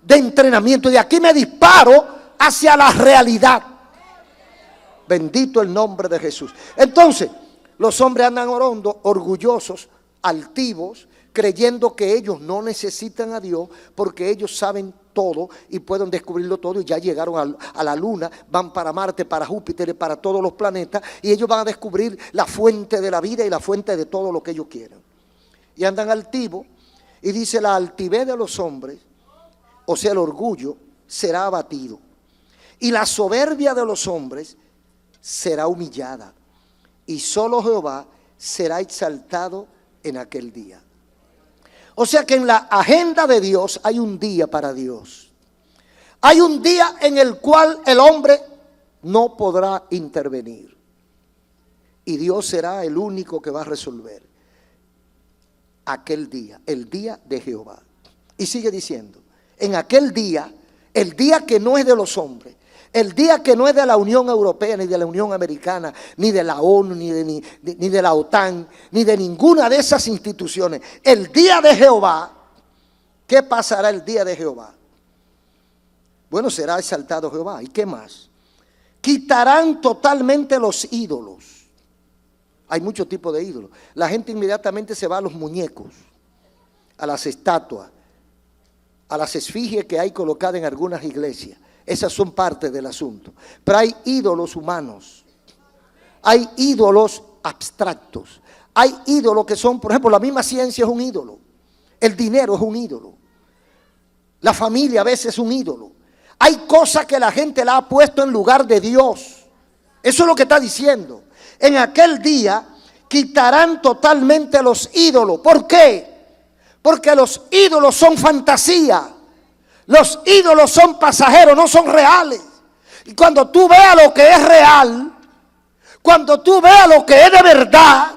de entrenamiento, de aquí me disparo hacia la realidad. Bendito el nombre de Jesús. Entonces, los hombres andan orgullosos, altivos, creyendo que ellos no necesitan a Dios porque ellos saben todo y pueden descubrirlo todo, y ya llegaron a la luna, van para Marte, para Júpiter y para todos los planetas, y ellos van a descubrir la fuente de la vida y la fuente de todo lo que ellos quieran. Y andan altivos, y dice, la altivez de los hombres, o sea el orgullo, será abatido, y la soberbia de los hombres será humillada, y solo Jehová será exaltado en aquel día. O sea que en la agenda de Dios hay un día para Dios. Hay un día en el cual el hombre no podrá intervenir, y Dios será el único que va a resolver aquel día, el día de Jehová. Y sigue diciendo, en aquel día, el día que no es de los hombres, el día que no es de la Unión Europea, ni de la Unión Americana, ni de la ONU, ni de la OTAN, ni de ninguna de esas instituciones. El día de Jehová, ¿qué pasará el día de Jehová? Bueno, será exaltado Jehová. ¿Y qué más? Quitarán totalmente los ídolos. Hay muchos tipos de ídolos. La gente inmediatamente se va a los muñecos, a las estatuas, a las esfinges que hay colocadas en algunas iglesias. Esas son parte del asunto. Pero hay ídolos humanos, hay ídolos abstractos, hay ídolos que son, por ejemplo, la misma ciencia es un ídolo, el dinero es un ídolo, la familia a veces es un ídolo. Hay cosas que la gente la ha puesto en lugar de Dios. Eso es lo que está diciendo. En aquel día quitarán totalmente los ídolos. ¿Por qué? Porque los ídolos son fantasía. Los ídolos son pasajeros, no son reales. Y cuando tú veas lo que es real, cuando tú veas lo que es de verdad,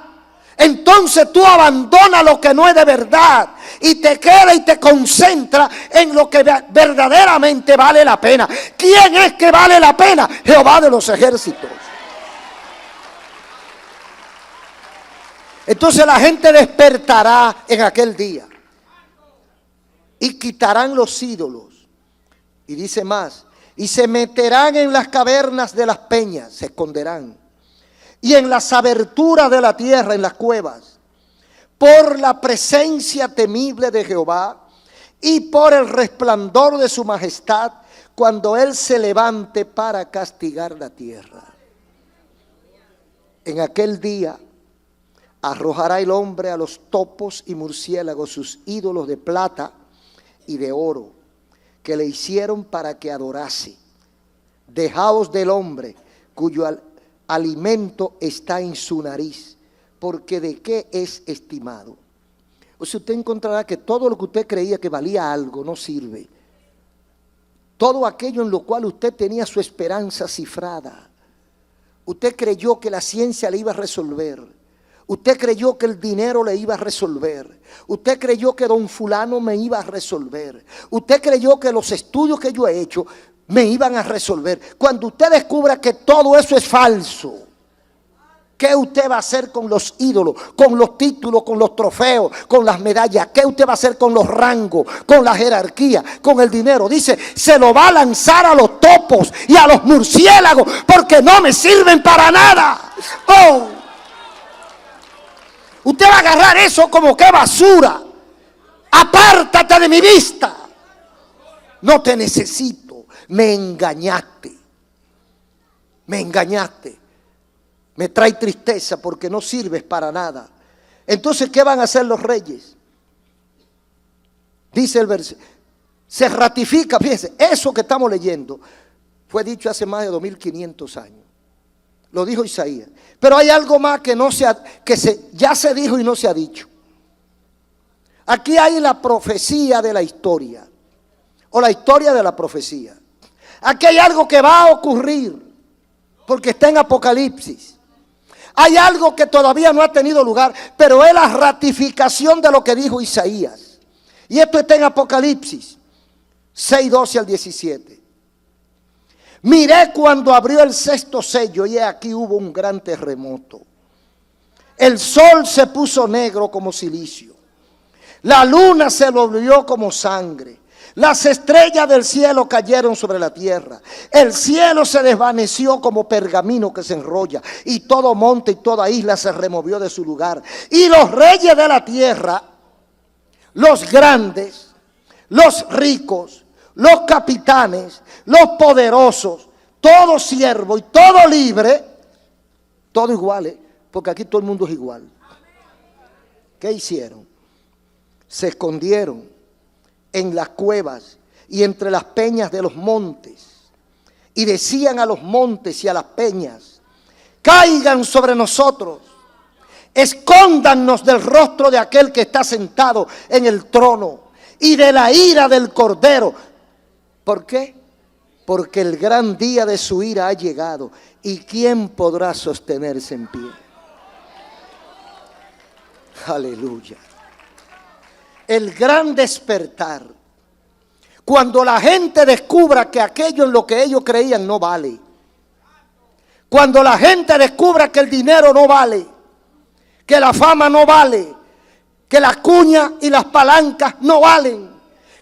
entonces tú abandonas lo que no es de verdad y te quedas y te concentras en lo que verdaderamente vale la pena. ¿Quién es que vale la pena? Jehová de los ejércitos. Entonces la gente despertará en aquel día y quitarán los ídolos. Y dice más, y se meterán en las cavernas de las peñas, se esconderán, y en las aberturas de la tierra, en las cuevas, por la presencia temible de Jehová y por el resplandor de su majestad, cuando Él se levante para castigar la tierra. En aquel día arrojará el hombre a los topos y murciélagos sus ídolos de plata y de oro, que le hicieron para que adorase. Dejaos del hombre cuyo alimento está en su nariz, porque de qué es estimado. O sea, usted encontrará que todo lo que usted creía que valía algo no sirve. Todo aquello en lo cual usted tenía su esperanza cifrada. Usted creyó que la ciencia le iba a resolver. Usted creyó que el dinero le iba a resolver. Usted creyó que don fulano me iba a resolver. Usted creyó que los estudios que yo he hecho me iban a resolver. Cuando usted descubra que todo eso es falso, ¿qué usted va a hacer con los ídolos, con los títulos, con los trofeos, con las medallas? ¿Qué usted va a hacer con los rangos, con la jerarquía, con el dinero? Dice, se lo va a lanzar a los topos y a los murciélagos porque no me sirven para nada. ¡Oh! Usted va a agarrar eso como que basura. Apártate de mi vista. No te necesito. Me engañaste. Me engañaste. Me trae tristeza porque no sirves para nada. Entonces, ¿qué van a hacer los reyes? Dice el versículo. Se ratifica, fíjense, eso que estamos leyendo fue dicho hace más de 2500 años. Lo dijo Isaías. Pero hay algo más que ya se dijo y no se ha dicho. Aquí hay la profecía de la historia, o la historia de la profecía. Aquí hay algo que va a ocurrir, porque está en Apocalipsis. Hay algo que todavía no ha tenido lugar, pero es la ratificación de lo que dijo Isaías. Y esto está en Apocalipsis 6, 12 al 17. Miré cuando abrió el sexto sello y aquí hubo un gran terremoto. El sol se puso negro como cilicio. La luna se volvió como sangre. Las estrellas del cielo cayeron sobre la tierra. El cielo se desvaneció como pergamino que se enrolla. Y todo monte y toda isla se removió de su lugar. Y los reyes de la tierra, los grandes, los ricos, los capitanes, los poderosos, todo siervo y todo libre, todo igual, porque aquí todo el mundo es igual. ¿Qué hicieron? Se escondieron en las cuevas y entre las peñas de los montes, y decían a los montes y a las peñas, caigan sobre nosotros, escóndannos del rostro de aquel que está sentado en el trono y de la ira del Cordero. ¿Por qué? Porque el gran día de su ira ha llegado. ¿Y quién podrá sostenerse en pie? Aleluya. El gran despertar. Cuando la gente descubra que aquello en lo que ellos creían no vale. Cuando la gente descubra que el dinero no vale, que la fama no vale, que las cuñas y las palancas no valen,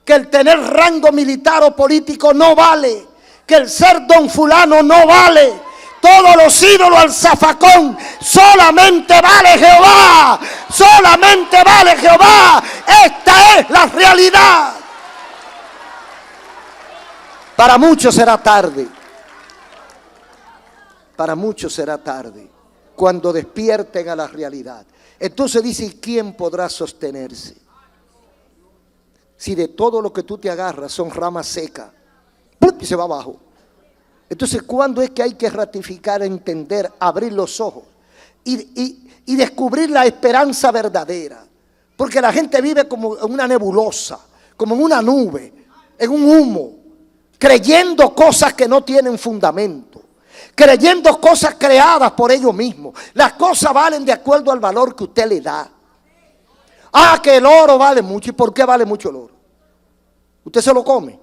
que el tener rango militar o político no vale, que el ser don fulano no vale, todos los ídolos al zafacón, solamente vale Jehová, solamente vale Jehová. Esta es la realidad. Para muchos será tarde, para muchos será tarde, cuando despierten a la realidad. Entonces dice, ¿quién podrá sostenerse? Si de todo lo que tú te agarras son ramas secas, y se va abajo. Entonces, ¿cuándo es que hay que ratificar, entender, abrir los ojos y descubrir la esperanza verdadera? Porque la gente vive como en una nebulosa, como en una nube, en un humo, creyendo cosas que no tienen fundamento, creyendo cosas creadas por ellos mismos. Las cosas valen de acuerdo al valor que usted le da. Ah, que el oro vale mucho. ¿Y por qué vale mucho el oro? ¿Usted se lo come?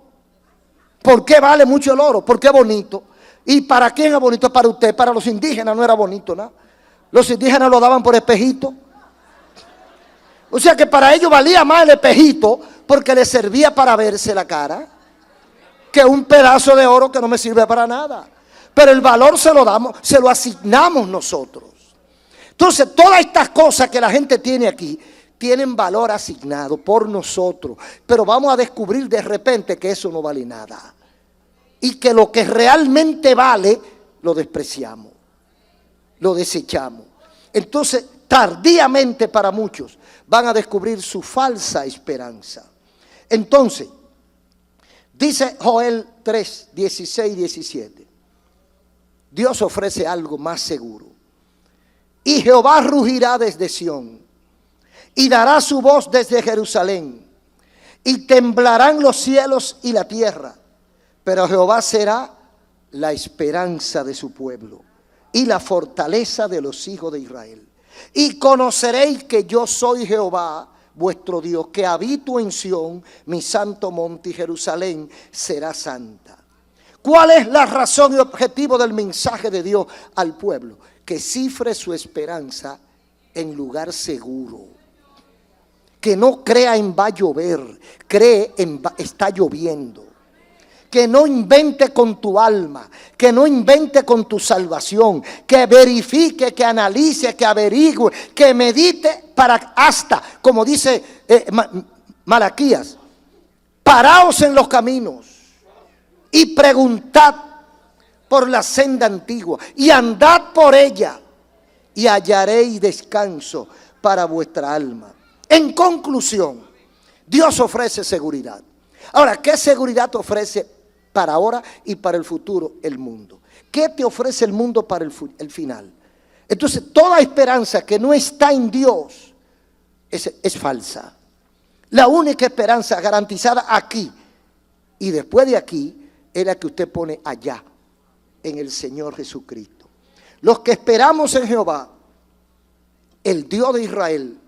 ¿Por qué vale mucho el oro? Porque es bonito. ¿Y para quién es bonito? Para usted. Para los indígenas no era bonito, ¿no? Los indígenas lo daban por espejito. O sea que para ellos valía más el espejito porque les servía para verse la cara que un pedazo de oro que no me sirve para nada. Pero el valor se lo damos, se lo asignamos nosotros. Entonces, todas estas cosas que la gente tiene aquí tienen valor asignado por nosotros, pero vamos a descubrir de repente que eso no vale nada y que lo que realmente vale lo despreciamos, lo desechamos. Entonces, tardíamente para muchos van a descubrir su falsa esperanza. Entonces, dice Joel 3, 16 y 17. Dios ofrece algo más seguro. Y Jehová rugirá desde Sión, y dará su voz desde Jerusalén, y temblarán los cielos y la tierra, pero Jehová será la esperanza de su pueblo y la fortaleza de los hijos de Israel. Y conoceréis que yo soy Jehová vuestro Dios, que habito en Sión, mi santo monte, y Jerusalén será santa. ¿Cuál es la razón y objetivo del mensaje de Dios al pueblo? Que cifre su esperanza en lugar seguro. Que no crea en va a llover, cree en está lloviendo. Que no invente con tu alma, que no invente con tu salvación, que verifique, que analice, que averigüe, que medite para hasta, como dice Malaquías, paraos en los caminos y preguntad por la senda antigua y andad por ella y hallaréis descanso para vuestra alma. En conclusión, Dios ofrece seguridad. Ahora, ¿qué seguridad ofrece para ahora y para el futuro el mundo? ¿Qué te ofrece el mundo para el final? Entonces, toda esperanza que no está en Dios es falsa. La única esperanza garantizada aquí y después de aquí es la que usted pone allá, en el Señor Jesucristo. Los que esperamos en Jehová, el Dios de Israel,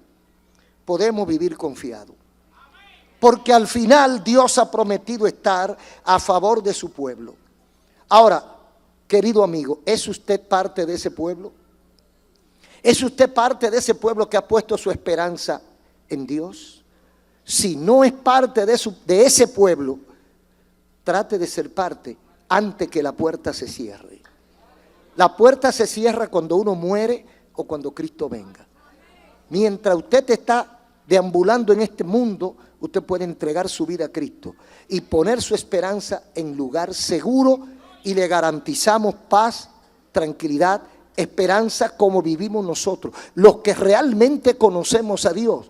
podemos vivir confiados. Porque al final Dios ha prometido estar a favor de su pueblo. Ahora, querido amigo, ¿es usted parte de ese pueblo? ¿Es usted parte de ese pueblo que ha puesto su esperanza en Dios? Si no es parte de ese pueblo, trate de ser parte antes que la puerta se cierre. La puerta se cierra cuando uno muere o cuando Cristo venga. Mientras usted está deambulando en este mundo, usted puede entregar su vida a Cristo y poner su esperanza en lugar seguro, y le garantizamos paz, tranquilidad, esperanza, como vivimos nosotros. Los que realmente conocemos a Dios,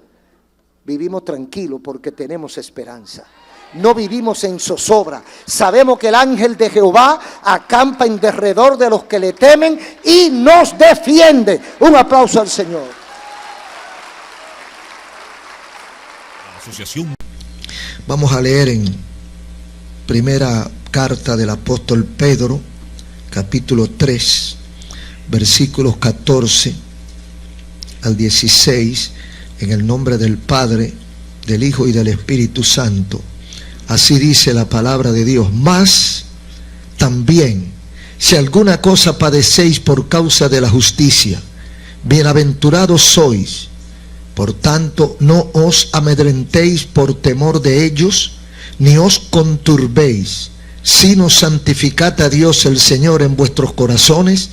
vivimos tranquilos porque tenemos esperanza. No vivimos en zozobra. Sabemos que el ángel de Jehová acampa en derredor de los que le temen y nos defiende. Un aplauso al Señor. Asociación. Vamos a leer en primera carta del apóstol Pedro, capítulo 3, versículos 14 al 16, en el nombre del Padre, del Hijo y del Espíritu Santo. Así dice la palabra de Dios. Mas también, si alguna cosa padecéis por causa de la justicia, bienaventurados sois. Por tanto, no os amedrentéis por temor de ellos, ni os conturbéis, sino santificad a Dios el Señor en vuestros corazones,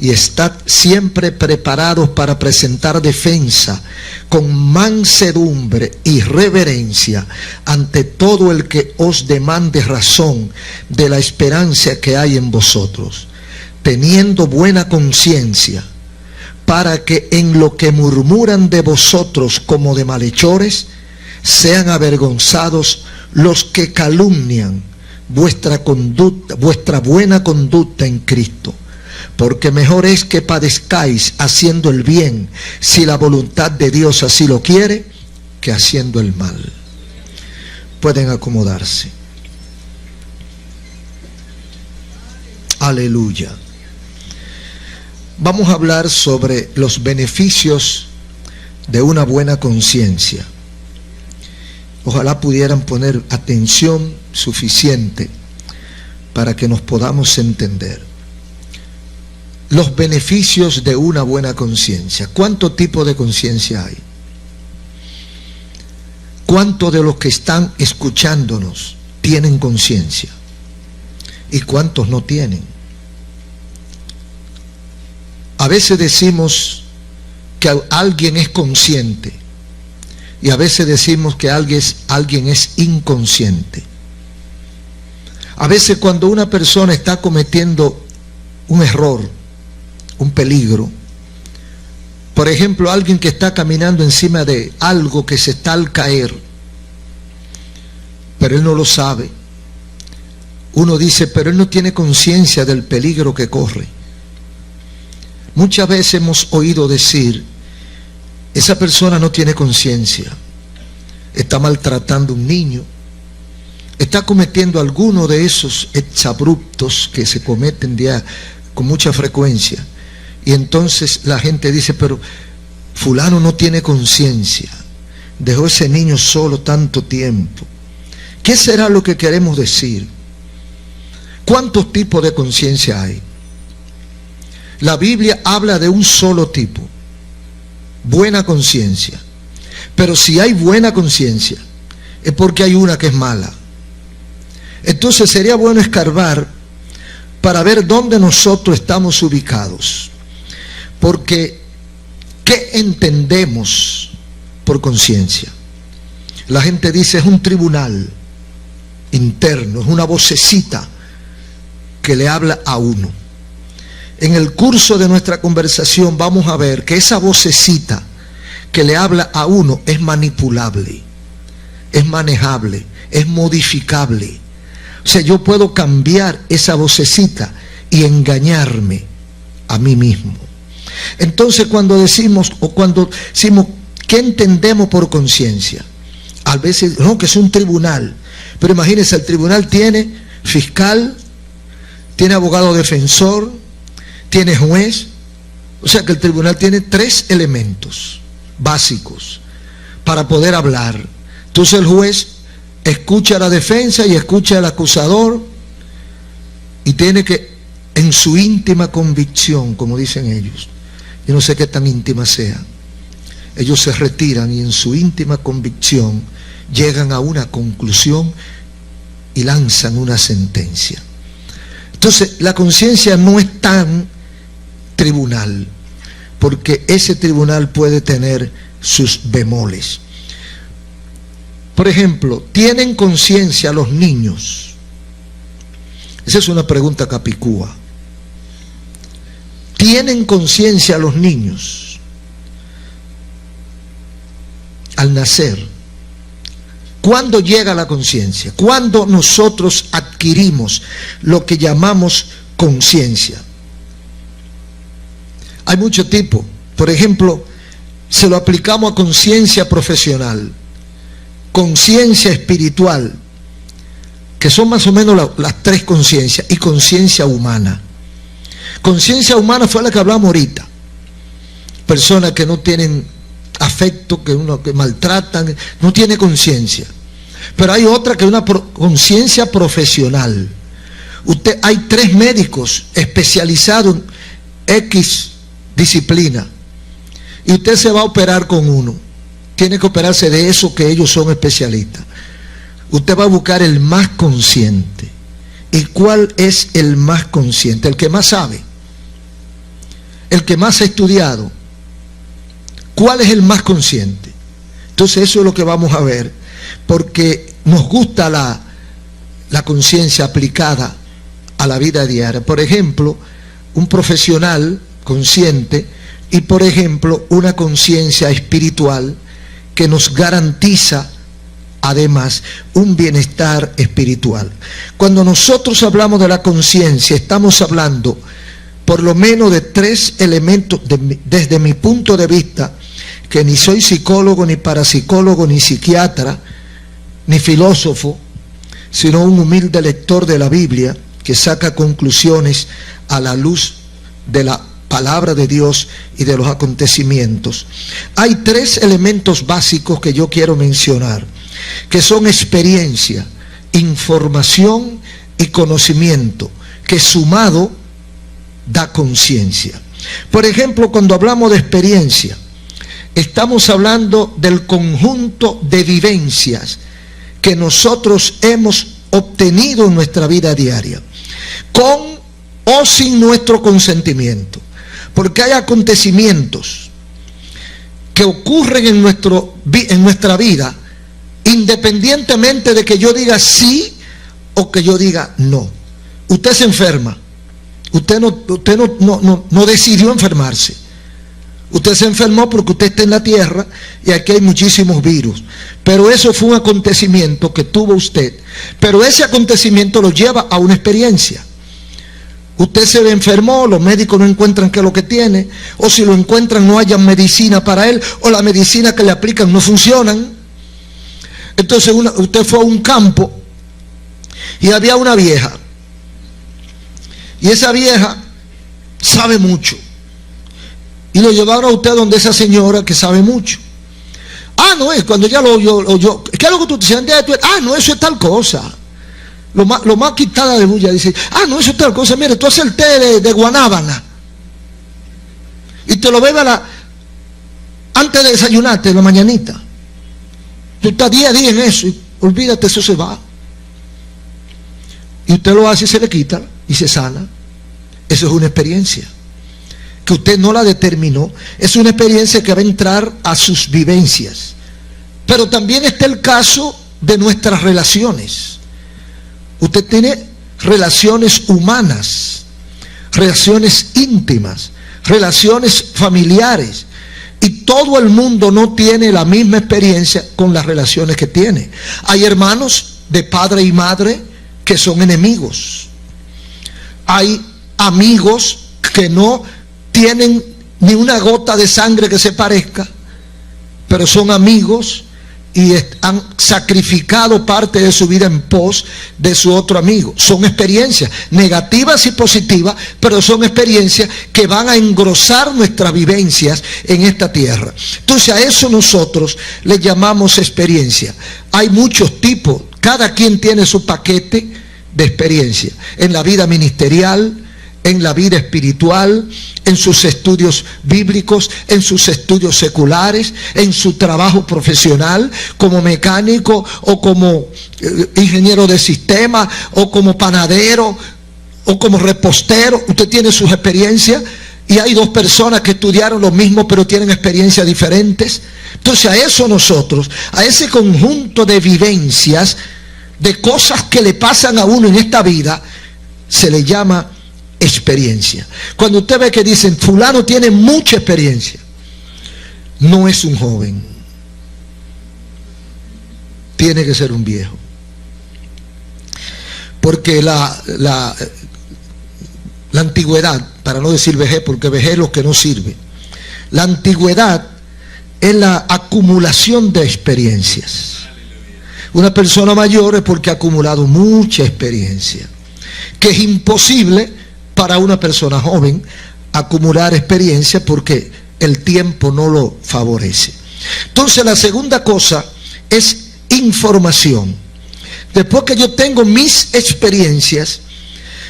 y estad siempre preparados para presentar defensa con mansedumbre y reverencia ante todo el que os demande razón de la esperanza que hay en vosotros, teniendo buena conciencia, para que en lo que murmuran de vosotros como de malhechores, sean avergonzados los que calumnian vuestra conducta, vuestra buena conducta en Cristo. Porque mejor es que padezcáis haciendo el bien, si la voluntad de Dios así lo quiere, que haciendo el mal. Pueden acomodarse. Aleluya. Vamos a hablar sobre los beneficios de una buena conciencia. Ojalá pudieran poner atención suficiente para que nos podamos entender. Los beneficios de una buena conciencia. ¿Cuánto tipo de conciencia hay? ¿Cuántos de los que están escuchándonos tienen conciencia? ¿Y cuántos no tienen? A veces decimos que alguien es consciente y a veces decimos que alguien es inconsciente. A veces cuando una persona está cometiendo un error, un peligro, por ejemplo, alguien que está caminando encima de algo que se está al caer, pero él no lo sabe, uno dice, pero él no tiene conciencia del peligro que corre. Muchas veces hemos oído decir, esa persona no tiene conciencia, está maltratando a un niño, está cometiendo alguno de esos exabruptos que se cometen con mucha frecuencia. Y entonces la gente dice, pero fulano no tiene conciencia, dejó ese niño solo tanto tiempo. ¿Qué será lo que queremos decir? ¿Cuántos tipos de conciencia hay? La Biblia habla de un solo tipo, buena conciencia. Pero si hay buena conciencia, es porque hay una que es mala. Entonces sería bueno escarbar para ver dónde nosotros estamos ubicados. Porque, ¿qué entendemos por conciencia? La gente dice, es un tribunal interno, es una vocecita que le habla a uno. En el curso de nuestra conversación vamos a ver que esa vocecita que le habla a uno es manipulable, es manejable, es modificable. O sea, yo puedo cambiar esa vocecita y engañarme a mí mismo. Entonces cuando decimos, ¿qué entendemos por conciencia? A veces, no, que es un tribunal. Pero imagínense, el tribunal tiene fiscal, tiene abogado defensor, tiene juez. O sea que el tribunal tiene 3 elementos básicos para poder hablar. Entonces el juez escucha a la defensa y escucha al acusador y tiene que, en su íntima convicción, como dicen ellos, yo no sé qué tan íntima sea, ellos se retiran y en su íntima convicción llegan a una conclusión y lanzan una sentencia. Entonces la conciencia no es tan tribunal, porque ese tribunal puede tener sus bemoles. Por ejemplo, ¿tienen conciencia los niños? Esa es una pregunta capicúa. ¿Tienen conciencia los niños al nacer? ¿Cuándo llega la conciencia? ¿Cuándo nosotros adquirimos lo que llamamos conciencia? Hay mucho tipo. Por ejemplo, se lo aplicamos a conciencia profesional, conciencia espiritual, que son más o menos las 3 conciencias, y conciencia humana. Conciencia humana fue la que hablamos ahorita. Personas que no tienen afecto, que maltratan, no tiene conciencia. Pero hay otra que es una conciencia profesional. Hay 3 médicos especializados en X disciplina y usted se va a operar con uno. Tiene que operarse de eso que ellos son especialistas. Usted va a buscar el más consciente. ¿Y cuál es el más consciente? El que más sabe, el que más ha estudiado. ¿Cuál es el más consciente? Entonces eso es lo que vamos a ver, porque nos gusta la conciencia aplicada a la vida diaria. Por ejemplo, un profesional consciente y, por ejemplo, una conciencia espiritual que nos garantiza además un bienestar espiritual. Cuando nosotros hablamos de la conciencia, estamos hablando por lo menos de 3 elementos, desde mi punto de vista, que ni soy psicólogo, ni parapsicólogo, ni psiquiatra, ni filósofo, sino un humilde lector de la Biblia que saca conclusiones a la luz de la palabra de Dios y de los acontecimientos. Hay 3 elementos básicos que yo quiero mencionar, que son experiencia, información y conocimiento, que sumado da conciencia. Por ejemplo, cuando hablamos de experiencia, estamos hablando del conjunto de vivencias que nosotros hemos obtenido en nuestra vida diaria, con o sin nuestro consentimiento. Porque hay acontecimientos que ocurren en nuestra vida, independientemente de que yo diga sí o que yo diga no. Usted se enferma, usted no decidió enfermarse, Usted se enfermó porque usted está en la tierra y aquí hay muchísimos virus. Pero eso fue un acontecimiento que tuvo usted. Pero ese acontecimiento lo lleva a una experiencia. Usted se enfermó, los médicos no encuentran qué es lo que tiene, o si lo encuentran no hayan medicina para él, o la medicina que le aplican no funcionan. Entonces usted fue a un campo y había una vieja. Y esa vieja sabe mucho. Y lo llevaron a usted donde esa señora que sabe mucho. Ah, no, es cuando ya lo oyó. ¿Qué es lo que tú te sientes? Ah, no, eso es tal cosa. Lo más quitada de bulla, dice, ah, no, eso es tal cosa. Mire, tú haces el té de guanábana y te lo bebes antes de desayunarte en la mañanita. Tú estás día a día en eso y olvídate, eso se va. Y usted lo hace y se le quita y se sana. Eso es una experiencia que usted no la determinó. Es una experiencia que va a entrar a sus vivencias. Pero también está el caso de nuestras relaciones. Usted tiene relaciones humanas, relaciones íntimas, relaciones familiares. Y todo el mundo no tiene la misma experiencia con las relaciones que tiene. Hay hermanos de padre y madre que son enemigos. Hay amigos que no tienen ni una gota de sangre que se parezca, pero son amigos y han sacrificado parte de su vida en pos de su otro amigo. Son experiencias negativas y positivas, pero son experiencias que van a engrosar nuestras vivencias en esta tierra. Entonces a eso nosotros le llamamos experiencia. Hay muchos tipos, cada quien tiene su paquete de experiencia en la vida ministerial, en la vida espiritual, en sus estudios bíblicos, en sus estudios seculares, en su trabajo profesional como mecánico o como ingeniero de sistema o como panadero o como repostero. Usted tiene sus experiencias y hay dos personas que estudiaron lo mismo pero tienen experiencias diferentes. Entonces a eso nosotros, a ese conjunto de vivencias, de cosas que le pasan a uno en esta vida, se le llama experiencia. Cuando usted ve que dicen fulano tiene mucha experiencia, no es un joven, tiene que ser un viejo, porque la antigüedad, para no decir vejez, porque vejez es lo que no sirve, la antigüedad es la acumulación de experiencias. Una persona mayor es porque ha acumulado mucha experiencia, que es imposible para una persona joven acumular experiencia porque el tiempo no lo favorece. Entonces la segunda cosa es información. Después que yo tengo mis experiencias,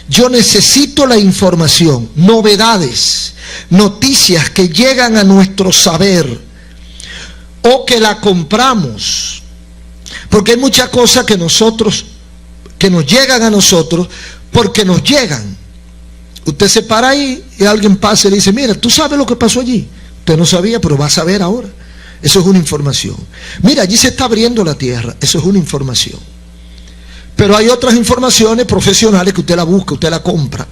yo necesito la información, novedades, noticias que llegan a nuestro saber o que la compramos. Porque hay muchas cosas que nos llegan a nosotros porque nos llegan. Usted se para ahí y alguien pasa y le dice, mira, ¿tú sabes lo que pasó allí? Usted no sabía, pero va a saber ahora. Eso es una información. Mira, allí se está abriendo la tierra. Eso es una información. Pero hay otras informaciones profesionales que usted la busca, usted la compra.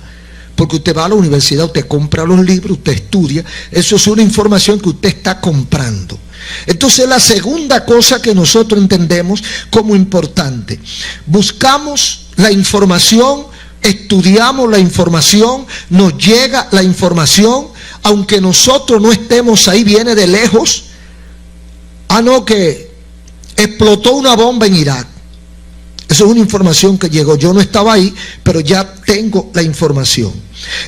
Porque usted va a la universidad, usted compra los libros, usted estudia. Eso es una información que usted está comprando. Entonces la segunda cosa que nosotros entendemos como importante, buscamos la información, estudiamos la información, nos llega la información, aunque nosotros no estemos ahí, viene de lejos. Ah, no, que explotó una bomba en Irak. Eso es una información que llegó. Yo no estaba ahí, pero ya tengo la información.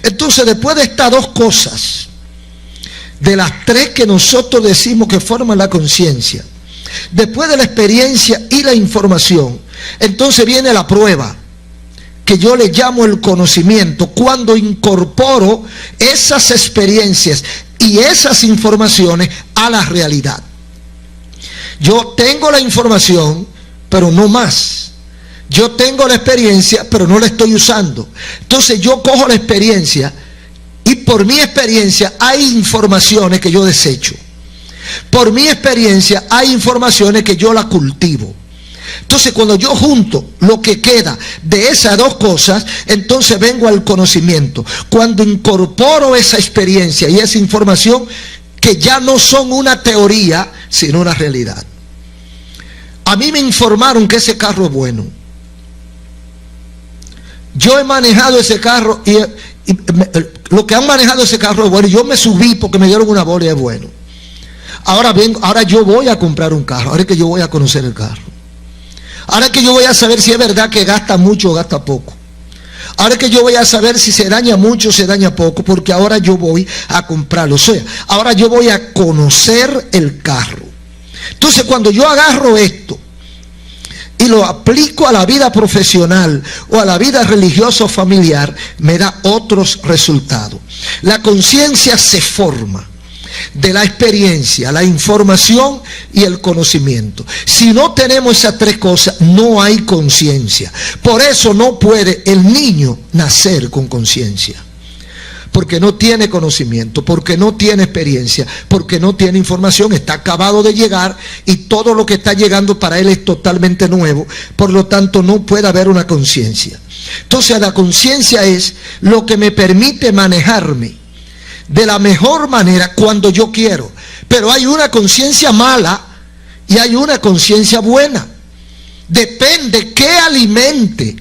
Entonces, después de estas dos cosas, de las tres que nosotros decimos que forman la conciencia, después de la experiencia y la información, entonces viene la prueba, que yo le llamo el conocimiento, cuando incorporo esas experiencias y esas informaciones a la realidad. Yo tengo la información, pero no más. Yo tengo la experiencia, pero no la estoy usando. Entonces yo cojo la experiencia y por mi experiencia hay informaciones que yo desecho. Por mi experiencia hay informaciones que yo la cultivo. Entonces cuando yo junto lo que queda de esas dos cosas, entonces vengo al conocimiento. Cuando incorporo esa experiencia y esa información, que ya no son una teoría, sino una realidad. A mí me informaron que ese carro es bueno. Yo he manejado ese carro y lo que han manejado ese carro es bueno. Yo me subí porque me dieron una bola y es bueno. Ahora yo voy a comprar un carro. Ahora es que yo voy a conocer el carro. Ahora es que yo voy a saber si es verdad que gasta mucho o gasta poco. Ahora es que yo voy a saber si se daña mucho o se daña poco, porque ahora yo voy a comprarlo. O sea, ahora yo voy a conocer el carro. Entonces, cuando yo agarro esto y lo aplico a la vida profesional o a la vida religiosa o familiar, me da otros resultados. La conciencia se forma de la experiencia, la información y el conocimiento. Si no tenemos esas tres cosas, no hay conciencia. Por eso no puede el niño nacer con conciencia, porque no tiene conocimiento, porque no tiene experiencia, porque no tiene información. Está acabado de llegar y todo lo que está llegando para él es totalmente nuevo. Por lo tanto, no puede haber una conciencia. Entonces, la conciencia es lo que me permite manejarme de la mejor manera cuando yo quiero. Pero hay una conciencia mala y hay una conciencia buena. Depende qué alimente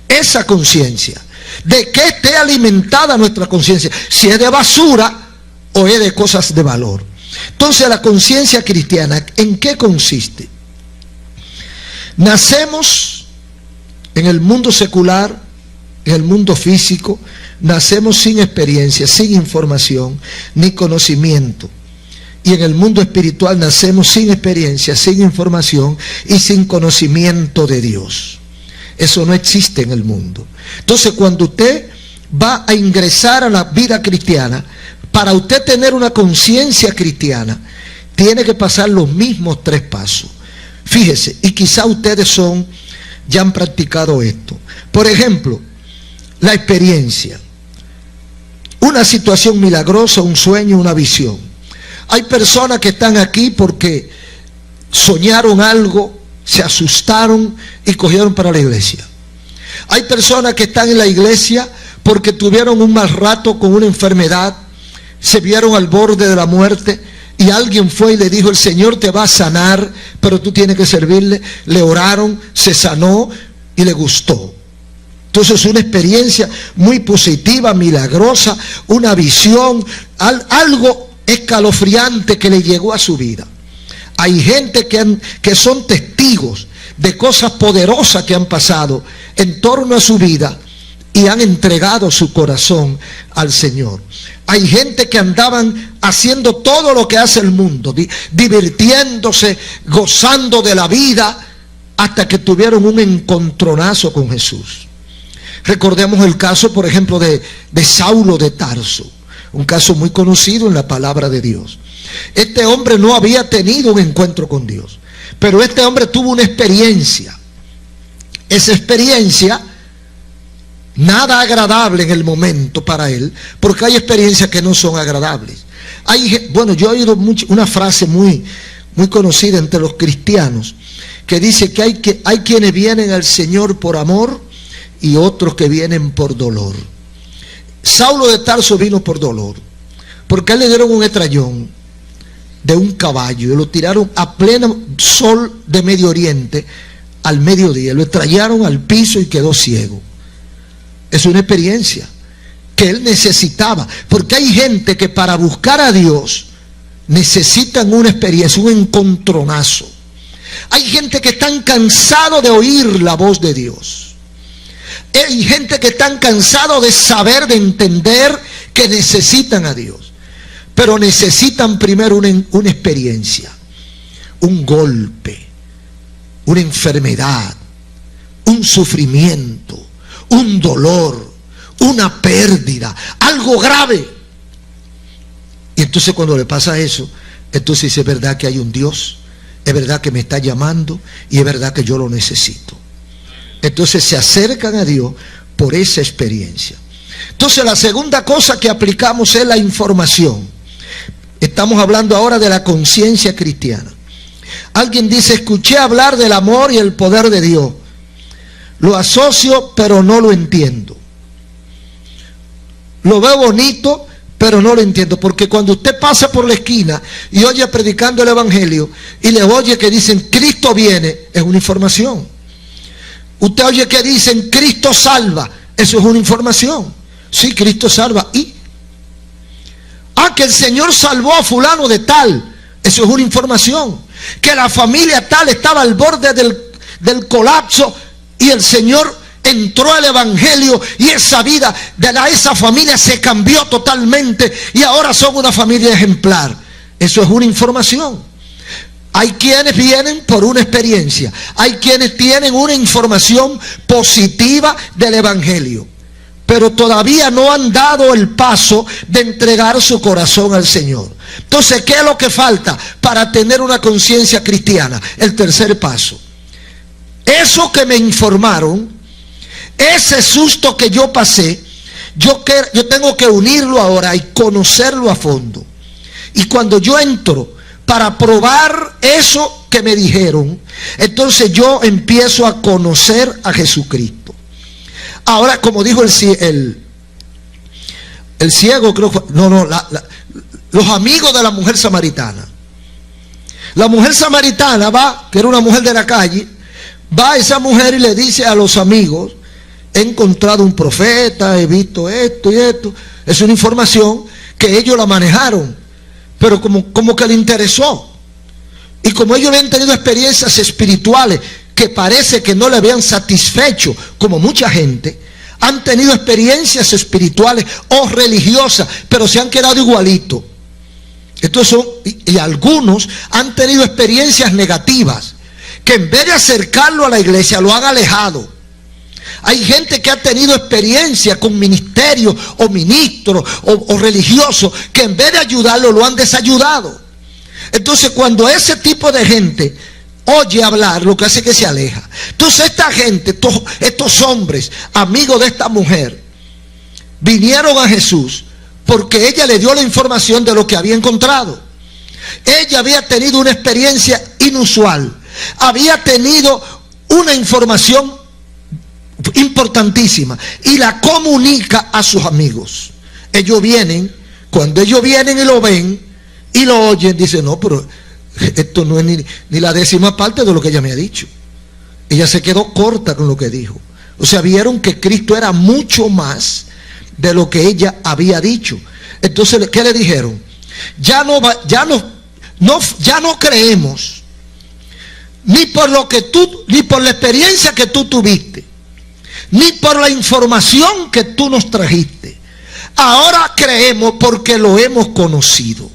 esa conciencia, de qué esté alimentada nuestra conciencia, si es de basura o es de cosas de valor. Entonces, la conciencia cristiana, ¿en qué consiste? Nacemos en el mundo secular, en el mundo físico. Nacemos sin experiencia, sin información, ni conocimiento. Y en el mundo espiritual nacemos sin experiencia, sin información y sin conocimiento de Dios. Eso no existe en el mundo. Entonces, cuando usted va a ingresar a la vida cristiana, para usted tener una conciencia cristiana, tiene que pasar los mismos tres pasos. Fíjese, y quizá ustedes ya han practicado esto. Por ejemplo, la experiencia. Una situación milagrosa, un sueño, una visión. Hay personas que están aquí porque soñaron algo, se asustaron y cogieron para la iglesia. Hay personas que están en la iglesia porque tuvieron un mal rato con una enfermedad, se vieron al borde de la muerte y alguien fue y le dijo: el Señor te va a sanar, pero tú tienes que servirle. Le oraron, se sanó y le gustó. Entonces, es una experiencia muy positiva, milagrosa, una visión, algo escalofriante que le llegó a su vida. Hay gente que son testigos de cosas poderosas que han pasado en torno a su vida y han entregado su corazón al Señor. Hay gente que andaban haciendo todo lo que hace el mundo, divirtiéndose, gozando de la vida, hasta que tuvieron un encontronazo con Jesús. Recordemos el caso, por ejemplo, de Saulo de Tarso, un caso muy conocido en la palabra de Dios. Este hombre no había tenido un encuentro con Dios, pero este hombre tuvo una experiencia. Esa experiencia, nada agradable en el momento para él, porque hay experiencias que no son agradables. Yo he oído una frase muy conocida entre los cristianos, que dice que hay quienes vienen al Señor por amor y otros que vienen por dolor. Saulo de Tarso vino por dolor, porque a él le dieron un estrellón de un caballo y lo tiraron a pleno sol de Medio Oriente al mediodía, lo estrellaron al piso y quedó ciego. Es una experiencia que él necesitaba, porque hay gente que para buscar a Dios necesitan una experiencia, un encontronazo. Hay gente que están cansados de oír la voz de Dios. Hay gente que están cansados de saber, de entender que necesitan a Dios. Pero necesitan primero una experiencia, un golpe, una enfermedad, un sufrimiento, un dolor, una pérdida, algo grave. Y entonces cuando le pasa eso, entonces dice: es verdad que hay un Dios, es verdad que me está llamando y es verdad que yo lo necesito. Entonces se acercan a Dios por esa experiencia. Entonces, la segunda cosa que aplicamos es la información. Estamos hablando ahora de la conciencia cristiana. Alguien dice: escuché hablar del amor y el poder de Dios. Lo asocio, pero no lo entiendo. Lo veo bonito, pero no lo entiendo, porque cuando usted pasa por la esquina y oye predicando el evangelio y le oye que dicen Cristo viene, es una información. Usted oye que dicen Cristo salva, eso es una información. Sí, Cristo salva. ¿Y? Que el Señor salvó a fulano de tal, eso es una información. Que la familia tal estaba al borde del colapso y el Señor entró al evangelio y esa vida de esa familia se cambió totalmente y ahora son una familia ejemplar. Eso es una información. Hay quienes vienen por una experiencia, hay quienes tienen una información positiva del evangelio, pero todavía no han dado el paso de entregar su corazón al Señor. Entonces, ¿qué es lo que falta para tener una conciencia cristiana? El tercer paso. Eso que me informaron, ese susto que yo pasé, yo tengo que unirlo ahora y conocerlo a fondo. Y cuando yo entro para probar eso que me dijeron, entonces yo empiezo a conocer a Jesucristo. Ahora, como dijo el ciego, creo que los amigos de la mujer samaritana. La mujer samaritana va, que era una mujer de la calle, va esa mujer y le dice a los amigos: he encontrado un profeta, he visto esto y esto. Es una información que ellos la manejaron, pero como que le interesó. Y como ellos habían tenido experiencias espirituales que parece que no le habían satisfecho, como mucha gente, han tenido experiencias espirituales o religiosas, pero se han quedado igualitos. Entonces y algunos han tenido experiencias negativas, que en vez de acercarlo a la iglesia, lo han alejado. Hay gente que ha tenido experiencia con ministerios o ministros o religiosos, que en vez de ayudarlo, lo han desayudado. Entonces, cuando ese tipo de gente oye hablar, lo que hace es que se aleja. Entonces esta gente, estos hombres, amigos de esta mujer, vinieron a Jesús porque ella le dio la información de lo que había encontrado. Ella había tenido una experiencia inusual, había tenido una información importantísima y la comunica a sus amigos. Ellos vienen, cuando ellos vienen y lo ven y lo oyen, dicen: no, pero esto no es ni la 10ª parte de lo que ella me ha dicho. Ella se quedó corta con lo que dijo. O sea, vieron que Cristo era mucho más de lo que ella había dicho. Entonces, ¿qué le dijeron? Ya no creemos ni por lo que ni por la experiencia que tú tuviste, ni por la información que tú nos trajiste. Ahora creemos porque lo hemos conocido.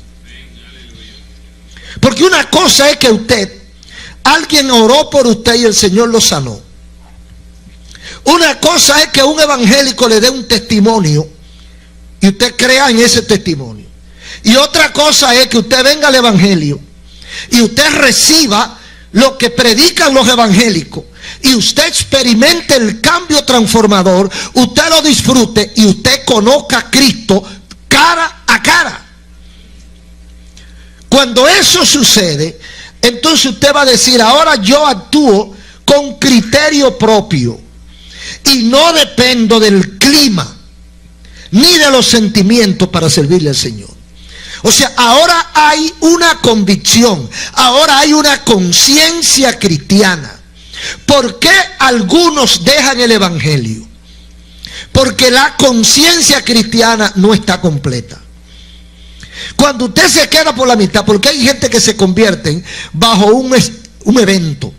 Porque una cosa es que alguien oró por usted y el Señor lo sanó. Una cosa es que un evangélico le dé un testimonio y usted crea en ese testimonio. Y otra cosa es que usted venga al evangelio y usted reciba lo que predican los evangélicos y usted experimente el cambio transformador, usted lo disfrute y usted conozca a Cristo cara a cara. Cuando eso sucede, entonces usted va a decir: ahora yo actúo con criterio propio y no dependo del clima ni de los sentimientos para servirle al Señor. O sea, ahora hay una convicción, ahora hay una conciencia cristiana. ¿Por qué algunos dejan el evangelio? Porque la conciencia cristiana no está completa. Cuando usted se queda por la mitad, porque hay gente que se convierten bajo un evento,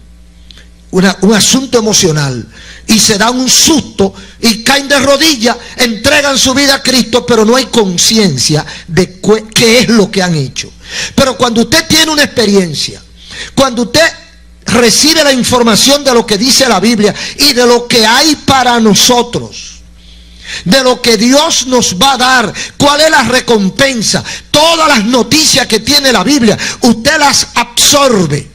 un asunto emocional, y se dan un susto y caen de rodillas, entregan su vida a Cristo, pero no hay conciencia de qué es lo que han hecho. Pero cuando usted tiene una experiencia, cuando usted recibe la información de lo que dice la Biblia y de lo que hay para nosotros, de lo que Dios nos va a dar, cuál es la recompensa, todas las noticias que tiene la Biblia, usted las absorbe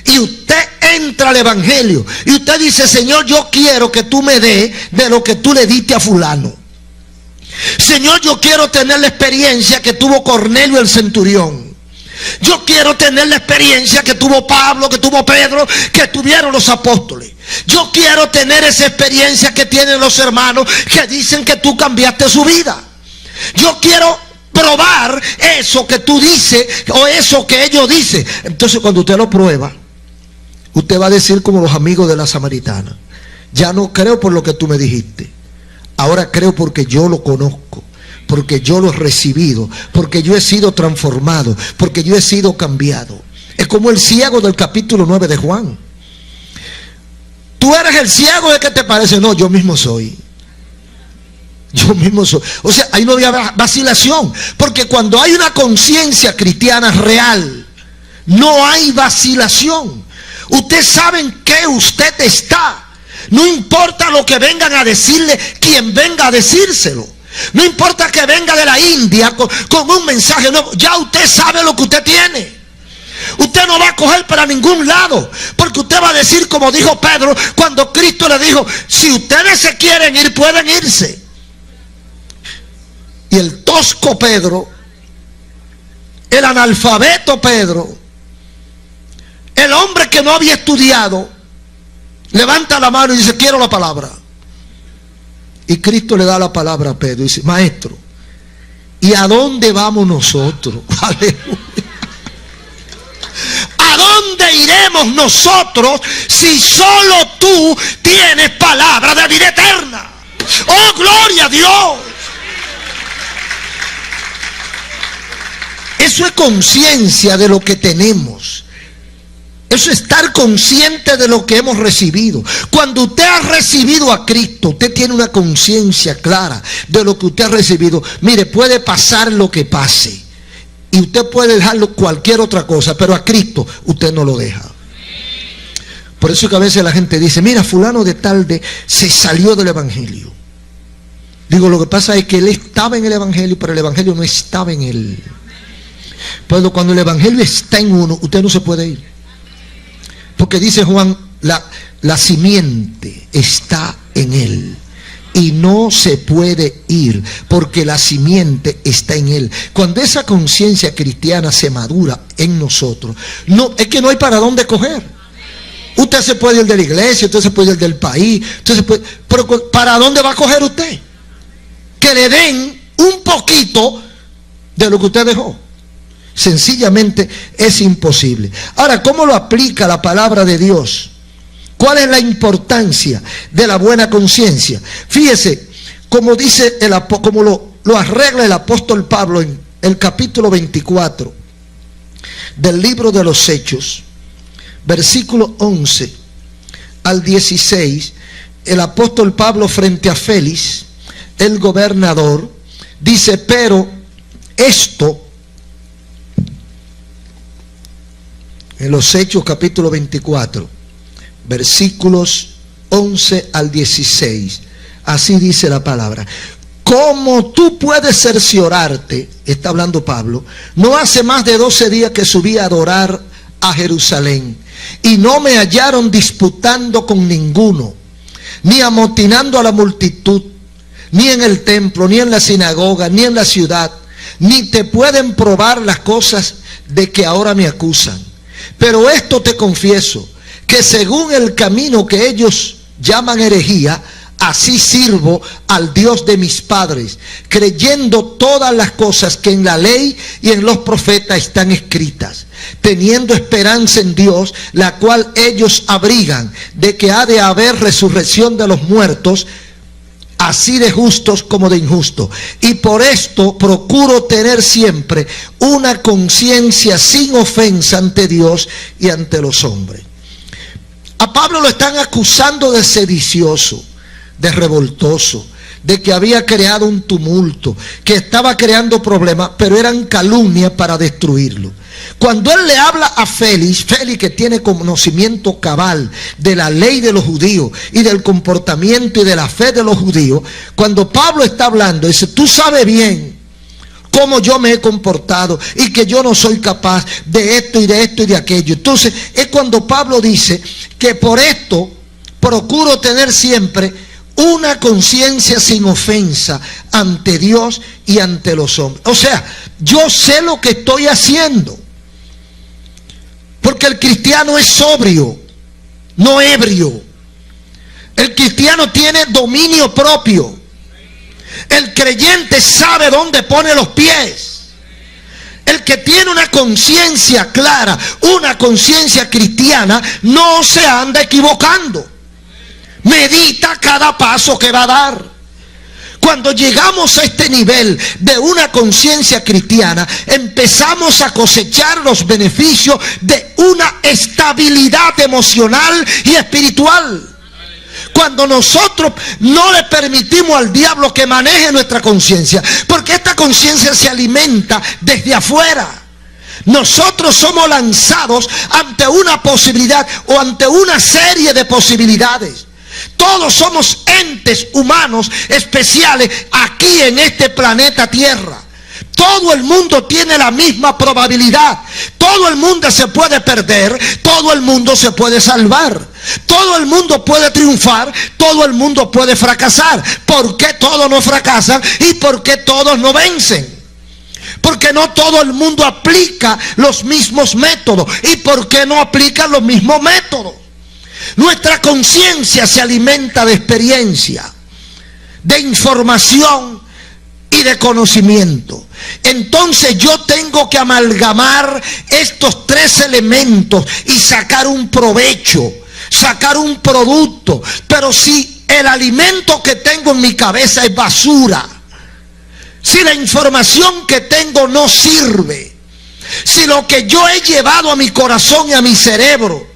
y usted entra al evangelio y usted dice: Señor, yo quiero que tú me des de lo que tú le diste a fulano. Señor, yo quiero tener la experiencia que tuvo Cornelio el centurión. Yo quiero tener la experiencia que tuvo Pablo, que tuvo Pedro, que tuvieron los apóstoles. Yo quiero tener esa experiencia que tienen los hermanos que dicen que tú cambiaste su vida. Yo quiero probar eso que tú dices o eso que ellos dicen. Entonces cuando usted lo prueba, usted va a decir como los amigos de la samaritana: ya no creo por lo que tú me dijiste, ahora creo porque yo lo conozco, porque yo lo he recibido, porque yo he sido transformado, porque yo he sido cambiado. Es como el ciego del capítulo 9 de Juan. Tú eres el ciego, ¿de qué te parece? No, yo mismo soy. Yo mismo soy. O sea, ahí no había vacilación, porque cuando hay una conciencia cristiana real, no hay vacilación. Usted sabe en qué usted está. No importa lo que vengan a decirle, quien venga a decírselo. No importa que venga de la India con un mensaje nuevo. Ya usted sabe lo que usted tiene. Usted no va a coger para ningún lado, porque usted va a decir como dijo Pedro cuando Cristo le dijo: si ustedes se quieren ir, pueden irse. Y el tosco Pedro, el analfabeto Pedro, el hombre que no había estudiado, levanta la mano y dice: quiero la palabra. Y Cristo le da la palabra a Pedro y dice: maestro, ¿y a dónde vamos nosotros? Aleluya. ¿A dónde iremos nosotros si solo tú tienes palabra de vida eterna? ¡Oh, gloria a Dios! Eso es conciencia de lo que tenemos. Eso es estar consciente de lo que hemos recibido. Cuando usted ha recibido a Cristo, usted tiene una conciencia clara de lo que usted ha recibido. Mire, puede pasar lo que pase, y usted puede dejarlo cualquier otra cosa, pero a Cristo usted no lo deja. Por eso que a veces la gente dice: mira, fulano de tal se salió del evangelio. Digo, lo que pasa es que él estaba en el evangelio, pero el evangelio no estaba en él. Pero cuando el evangelio está en uno, usted no se puede ir. Porque dice Juan: la simiente está en él y no se puede ir, porque la simiente está en él. Cuando esa conciencia cristiana se madura en nosotros, no, es que no hay para dónde coger. Usted se puede ir de la iglesia, usted se puede ir del país, usted se puede, pero ¿para dónde va a coger usted? Que le den un poquito de lo que usted dejó. Sencillamente es imposible. Ahora, ¿cómo lo aplica la palabra de Dios? ¿Cuál es la importancia de la buena conciencia? Fíjese, como dice como lo arregla el apóstol Pablo en el capítulo 24 del libro de los Hechos, versículo 11 al 16, el apóstol Pablo frente a Félix, el gobernador, dice: pero esto, en los Hechos capítulo 24, versículos 11 al 16, así dice la palabra: como tú puedes cerciorarte, está hablando Pablo, no hace más de 12 días que subí a adorar a Jerusalén, y no me hallaron disputando con ninguno, ni amotinando a la multitud, ni en el templo, ni en la sinagoga, ni en la ciudad, ni te pueden probar las cosas de que ahora me acusan. Pero esto te confieso, que según el camino que ellos llaman herejía, así sirvo al Dios de mis padres, creyendo todas las cosas que en la ley y en los profetas están escritas, teniendo esperanza en Dios, la cual ellos abrigan, de que ha de haber resurrección de los muertos, así de justos como de injustos. Y por esto procuro tener siempre una conciencia sin ofensa ante Dios y ante los hombres. A Pablo lo están acusando de sedicioso, de revoltoso, de que había creado un tumulto, que estaba creando problemas, pero eran calumnias para destruirlo. Cuando él le habla a Félix que tiene conocimiento cabal de la ley de los judíos y del comportamiento y de la fe de los judíos, cuando Pablo está hablando, dice: tú sabes bien cómo yo me he comportado y que yo no soy capaz de esto y de esto y de aquello. Entonces es cuando Pablo dice que por esto procuro tener siempre una conciencia sin ofensa ante Dios y ante los hombres. O sea, yo sé lo que estoy haciendo, porque el cristiano es sobrio, no ebrio. El cristiano tiene dominio propio. El creyente sabe dónde pone los pies. El que tiene una conciencia clara, una conciencia cristiana, no se anda equivocando. Medita cada paso que va a dar. Cuando llegamos a este nivel de una conciencia cristiana, empezamos a cosechar los beneficios de una estabilidad emocional y espiritual. Cuando nosotros no le permitimos al diablo que maneje nuestra conciencia, porque esta conciencia se alimenta desde afuera. Nosotros somos lanzados ante una posibilidad o ante una serie de posibilidades. Todos somos entes humanos especiales aquí en este planeta Tierra. Todo el mundo tiene la misma probabilidad. Todo el mundo se puede perder, todo el mundo se puede salvar. Todo el mundo puede triunfar, todo el mundo puede fracasar. ¿Por qué todos no fracasan y por qué todos no vencen? Porque no todo el mundo aplica los mismos métodos. ¿Y por qué no aplican los mismos métodos? Nuestra conciencia se alimenta de experiencia, de información y de conocimiento. Entonces yo tengo que amalgamar estos tres elementos y sacar un provecho, sacar un producto. Pero si el alimento que tengo en mi cabeza es basura, si la información que tengo no sirve, si lo que yo he llevado a mi corazón y a mi cerebro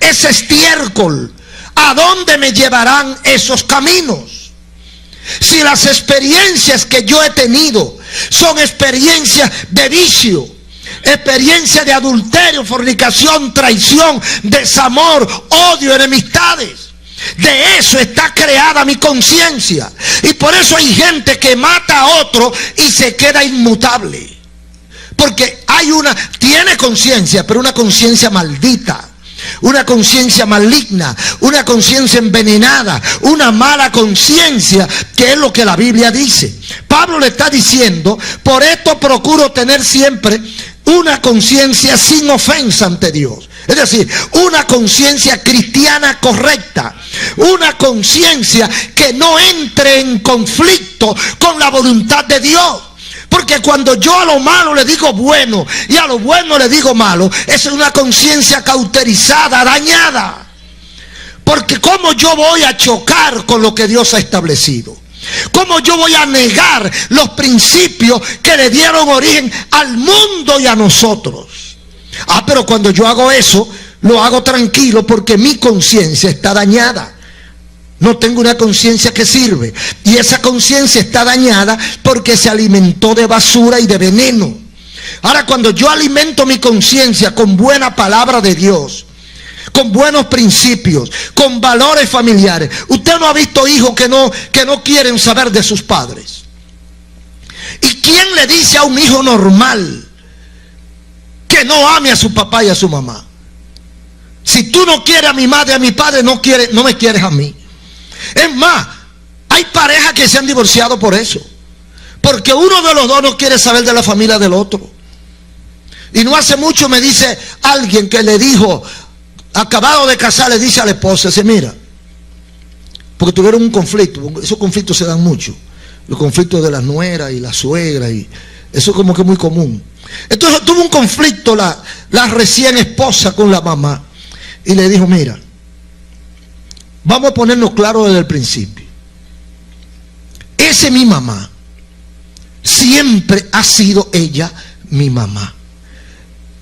es estiércol, ¿a dónde me llevarán esos caminos? Si las experiencias que yo he tenido son experiencias de vicio, experiencias de adulterio, fornicación, traición, desamor, odio, enemistades, de eso está creada mi conciencia. Y por eso hay gente que mata a otro y se queda inmutable, porque tiene conciencia, pero una conciencia maldita, una conciencia maligna, una conciencia envenenada, una mala conciencia, que es lo que la Biblia dice. Pablo le está diciendo: por esto procuro tener siempre una conciencia sin ofensa ante Dios. Es decir, una conciencia cristiana correcta, una conciencia que no entre en conflicto con la voluntad de Dios. Porque cuando yo a lo malo le digo bueno y a lo bueno le digo malo, esa es una conciencia cauterizada, dañada. Porque ¿cómo yo voy a chocar con lo que Dios ha establecido? ¿Cómo yo voy a negar los principios que le dieron origen al mundo y a nosotros? Pero cuando yo hago eso, lo hago tranquilo porque mi conciencia está dañada. No tengo una conciencia que sirve. Y esa conciencia está dañada porque se alimentó de basura y de veneno. Ahora, cuando yo alimento mi conciencia con buena palabra de Dios, con buenos principios, con valores familiares. Usted no ha visto hijos que no quieren saber de sus padres. ¿Y quién le dice a un hijo normal que no ame a su papá y a su mamá? Si tú no quieres a mi madre y a mi padre, no me quieres a mí. Es más, hay parejas que se han divorciado por eso, porque uno de los dos no quiere saber de la familia del otro. Y no hace mucho me dice alguien que le dijo, acabado de casar, le dice a la esposa, dice: mira, porque tuvieron un conflicto, esos conflictos se dan mucho, los conflictos de la nuera y la suegra, y eso es como que muy común. Entonces tuvo un conflicto la recién esposa con la mamá, y le dijo: mira, vamos a ponernos claro desde el principio. Esa es mi mamá. Siempre ha sido ella mi mamá.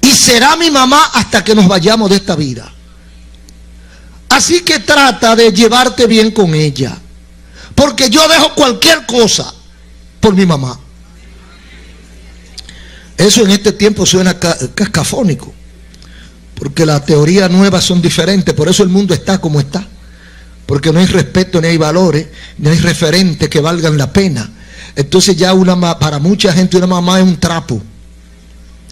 Y será mi mamá hasta que nos vayamos de esta vida. Así que trata de llevarte bien con ella. Porque yo dejo cualquier cosa por mi mamá. Eso en este tiempo suena cascafónico. Porque las teorías nuevas son diferentes. Por eso el mundo está como está. Porque no hay respeto, ni hay valores, ni hay referentes que valgan la pena. Entonces ya para mucha gente una mamá es un trapo,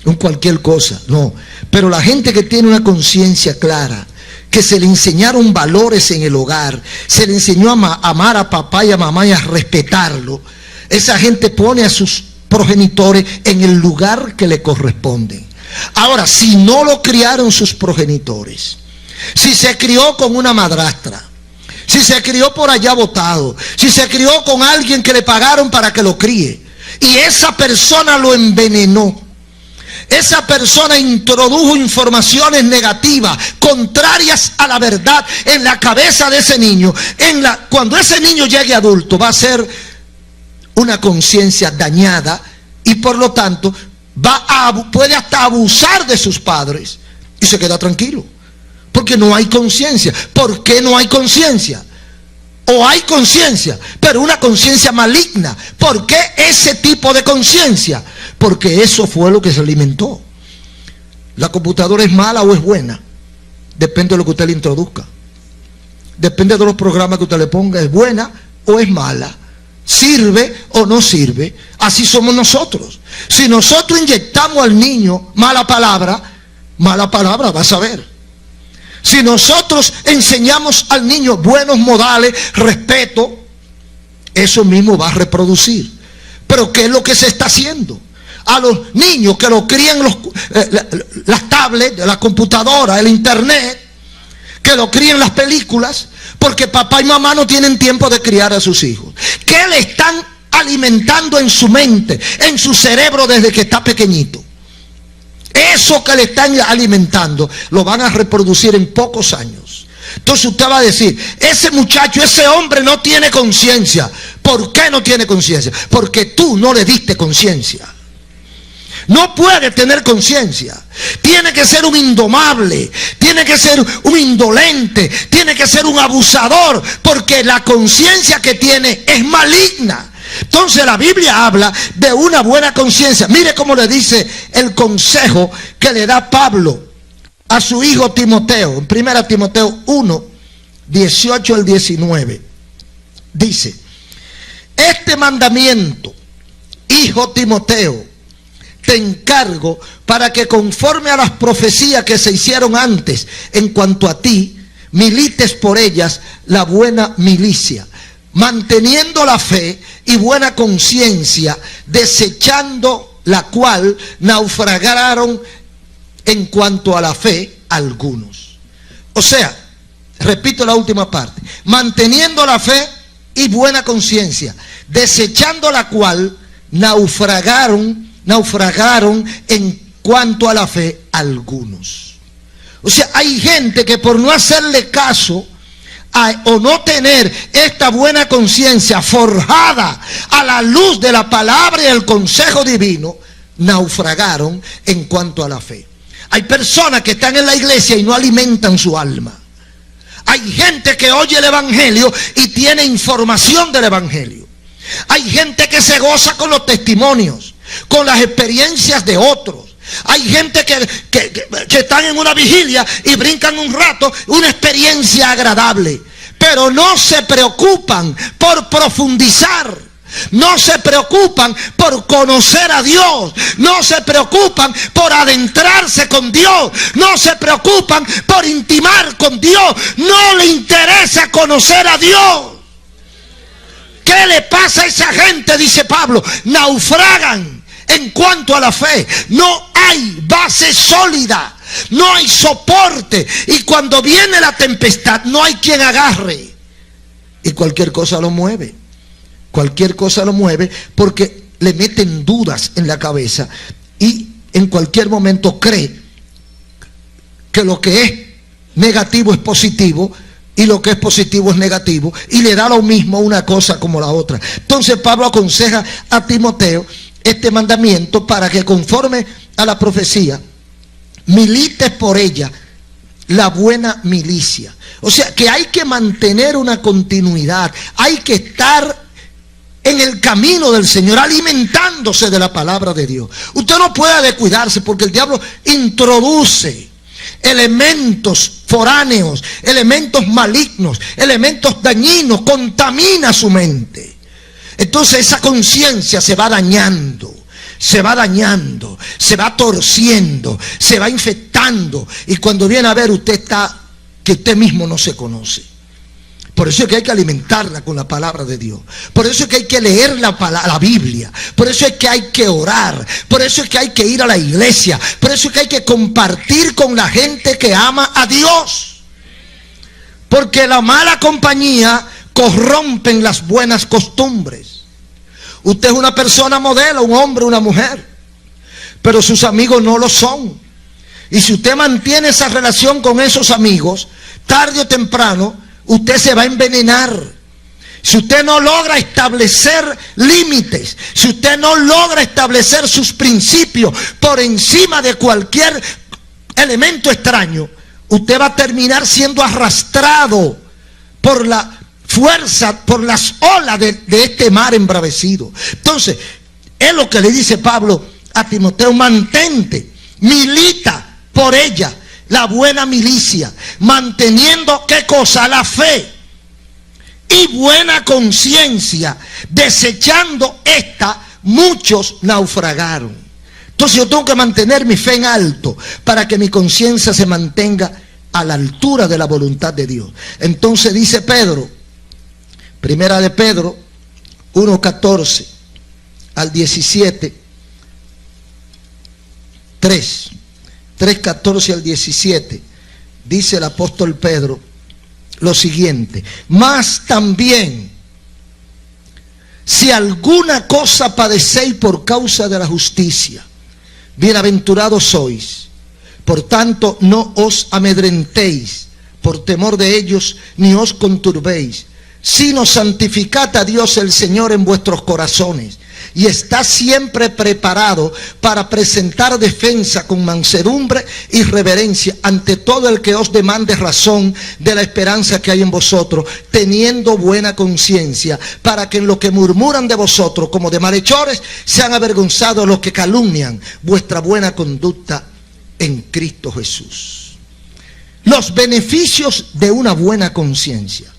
un cualquier cosa. No, pero la gente que tiene una conciencia clara, que se le enseñaron valores en el hogar, se le enseñó a amar a papá y a mamá y a respetarlo, esa gente pone a sus progenitores en el lugar que le corresponde. Ahora, si no lo criaron sus progenitores, si se crió con una madrastra, si se crió por allá botado, si se crió con alguien que le pagaron para que lo críe, y esa persona lo envenenó, esa persona introdujo informaciones negativas, contrarias a la verdad, en la cabeza de ese niño. Cuando ese niño llegue adulto, va a ser una conciencia dañada, y por lo tanto puede hasta abusar de sus padres, y se queda tranquilo, porque no hay conciencia. ¿Por qué no hay conciencia? O hay conciencia, pero una conciencia maligna. ¿Por qué ese tipo de conciencia? Porque eso fue lo que se alimentó. ¿La computadora es mala o es buena? Depende de lo que usted le introduzca. Depende de los programas que usted le ponga. ¿Es buena o es mala? ¿Sirve o no sirve? Así somos nosotros. Si nosotros inyectamos al niño mala palabra vas a ver. Si nosotros enseñamos al niño buenos modales, respeto, eso mismo va a reproducir. Pero ¿qué es lo que se está haciendo? A los niños que lo crían las tablets, la computadora, el internet, que lo crían las películas, porque papá y mamá no tienen tiempo de criar a sus hijos. ¿Qué le están alimentando en su mente, en su cerebro desde que está pequeñito? Eso que le están alimentando lo van a reproducir en pocos años. Entonces usted va a decir, ese muchacho, ese hombre no tiene conciencia. ¿Por qué no tiene conciencia? Porque tú no le diste conciencia. No puede tener conciencia. Tiene que ser un indomable, tiene que ser un indolente, tiene que ser un abusador, porque la conciencia que tiene es maligna. Entonces la Biblia habla de una buena conciencia. Mire cómo le dice el consejo que le da Pablo a su hijo Timoteo. En 1 Timoteo 1, 18 al 19. Dice, este mandamiento, hijo Timoteo, te encargo para que conforme a las profecías que se hicieron antes en cuanto a ti, milites por ellas la buena milicia, manteniendo la fe y buena conciencia, desechando la cual naufragaron en cuanto a la fe algunos. O sea, repito la última parte, manteniendo la fe y buena conciencia, desechando la cual naufragaron en cuanto a la fe algunos. O sea, hay gente que por no hacerle caso o no tener esta buena conciencia forjada a la luz de la palabra y el consejo divino, naufragaron en cuanto a la fe. Hay personas que están en la iglesia y no alimentan su alma. Hay gente que oye el evangelio y tiene información del evangelio. Hay gente que se goza con los testimonios, con las experiencias de otros. Hay gente que están en una vigilia y brincan un rato, una experiencia agradable, pero no se preocupan por profundizar, no se preocupan por conocer a Dios, no se preocupan por adentrarse con Dios, no se preocupan por intimar con Dios, no le interesa conocer a Dios. ¿Qué le pasa a esa gente? Dice Pablo, naufragan en cuanto a la fe. No hay base sólida, no hay soporte, y cuando viene la tempestad no hay quien agarre, y cualquier cosa lo mueve. Cualquier cosa lo mueve porque le meten dudas en la cabeza y en cualquier momento cree que lo que es negativo es positivo y lo que es positivo es negativo, y le da lo mismo una cosa como la otra. Entonces Pablo aconseja a Timoteo este mandamiento para que conforme a la profecía milites por ella la buena milicia. O sea que hay que mantener una continuidad, hay que estar en el camino del Señor, alimentándose de la palabra de Dios. Usted no puede descuidarse porque el diablo introduce elementos foráneos, elementos malignos, elementos dañinos, contamina su mente. Entonces esa conciencia se va dañando, se va torciendo, se va infectando, y cuando viene a ver usted está que usted mismo no se conoce. Por eso es que hay que alimentarla con la palabra de Dios. Por eso es que hay que leer la Biblia. Por eso es que hay que orar. Por eso es que hay que ir a la iglesia. Por eso es que hay que compartir con la gente que ama a Dios. porque la mala compañía corrompen las buenas costumbres. Usted es una persona modelo, un hombre, una mujer, pero sus amigos no lo son. Y si usted mantiene esa relación con esos amigos, tarde o temprano, usted se va a envenenar. Si usted no logra establecer límites, si usted no logra establecer sus principios por encima de cualquier elemento extraño, usted va a terminar siendo arrastrado por la fuerza, por las olas de este mar embravecido. Entonces, es lo que le dice Pablo a Timoteo: mantente, milita por ella la buena milicia, manteniendo, ¿qué cosa? La fe y buena conciencia, desechando esta, muchos naufragaron. Entonces yo tengo que mantener mi fe en alto para que mi conciencia se mantenga a la altura de la voluntad de Dios. Entonces dice Pedro, primera de Pedro 1:14 al 17, 3:14 al 17, dice el apóstol Pedro lo siguiente: mas también, si alguna cosa padecéis por causa de la justicia, bienaventurados sois. Por tanto, no os amedrentéis por temor de ellos, ni os conturbéis, sino santificad a Dios el Señor en vuestros corazones, y está siempre preparado para presentar defensa con mansedumbre y reverencia ante todo el que os demande razón de la esperanza que hay en vosotros, teniendo buena conciencia, para que en lo que murmuran de vosotros como de malhechores sean avergonzados los que calumnian vuestra buena conducta en Cristo Jesús. Los beneficios de una buena conciencia.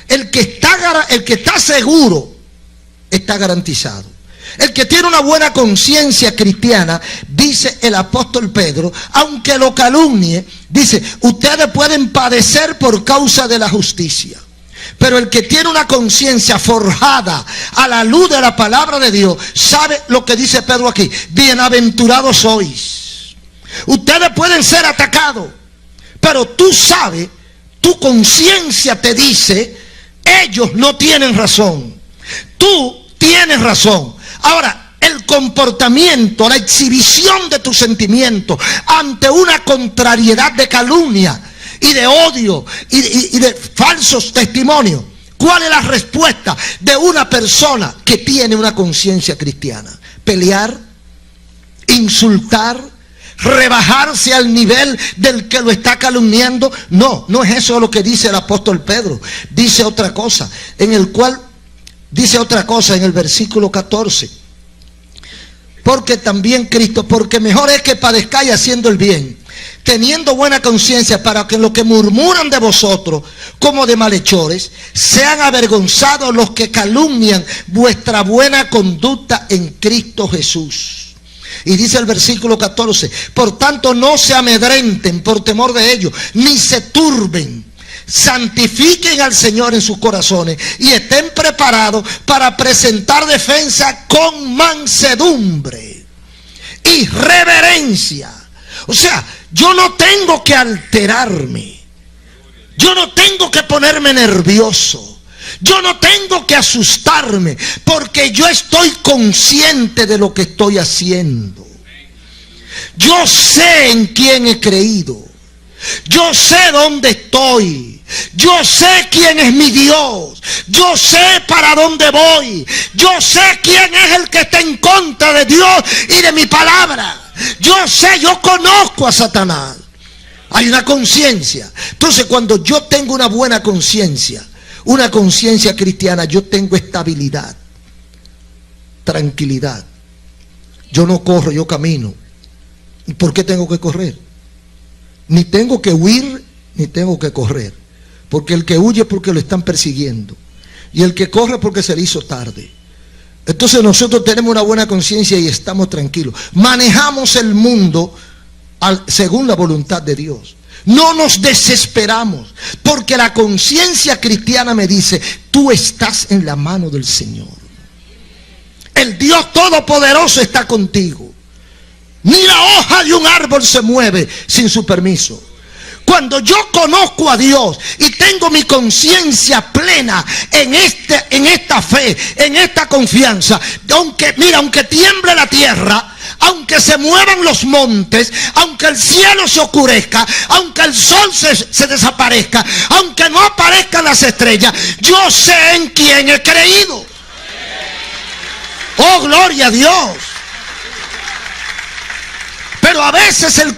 El que está seguro está garantizado. El que tiene una buena conciencia cristiana, dice el apóstol Pedro, aunque lo calumnie, dice, ustedes pueden padecer por causa de la justicia. Pero el que tiene una conciencia forjada a la luz de la palabra de Dios, sabe lo que dice Pedro aquí: bienaventurados sois. Ustedes pueden ser atacados, pero tú sabes, tu conciencia te dice, ellos no tienen razón, tú tienes razón. Ahora, el comportamiento, la exhibición de tus sentimientos ante una contrariedad de calumnia y de odio y de falsos testimonios, ¿cuál es la respuesta de una persona que tiene una conciencia cristiana? Pelear, insultar, rebajarse al nivel del que lo está calumniando. No, no es eso lo que dice el apóstol Pedro. Dice otra cosa, en el versículo 14: porque también Cristo, porque mejor es que padezcáis haciendo el bien, teniendo buena conciencia, para que en lo que murmuran de vosotros como de malhechores sean avergonzados los que calumnian vuestra buena conducta en Cristo Jesús. Y dice el versículo 14: por tanto no se amedrenten por temor de ellos, ni se turben. Santifiquen al Señor en sus corazones y estén preparados para presentar defensa con mansedumbre y reverencia. O sea, yo no tengo que alterarme, yo no tengo que ponerme nervioso, yo no tengo que asustarme, porque yo estoy consciente de lo que estoy haciendo. Yo sé en quién he creído, yo sé dónde estoy, yo sé quién es mi Dios, yo sé para dónde voy, yo sé quién es el que está en contra de Dios y de mi palabra. Yo sé, yo conozco a Satanás. Hay una conciencia. Entonces, cuando yo tengo una buena conciencia, una conciencia cristiana, yo tengo estabilidad, tranquilidad. Yo no corro, yo camino. ¿Y por qué tengo que correr? Ni tengo que huir, ni tengo que correr. Porque el que huye es porque lo están persiguiendo, y el que corre porque se le hizo tarde. Entonces nosotros tenemos una buena conciencia y estamos tranquilos. Manejamos el mundo según la voluntad de Dios. No nos desesperamos, porque la conciencia cristiana me dice: tú estás en la mano del Señor. El Dios Todopoderoso está contigo. Ni la hoja de un árbol se mueve sin su permiso. cuando yo conozco a Dios y tengo mi conciencia plena en esta fe, en esta confianza, aunque tiemble la tierra, aunque se muevan los montes, aunque el cielo se oscurezca, aunque el sol se desaparezca, aunque no aparezcan las estrellas, yo sé en quién he creído. Oh, gloria a Dios. Pero a veces el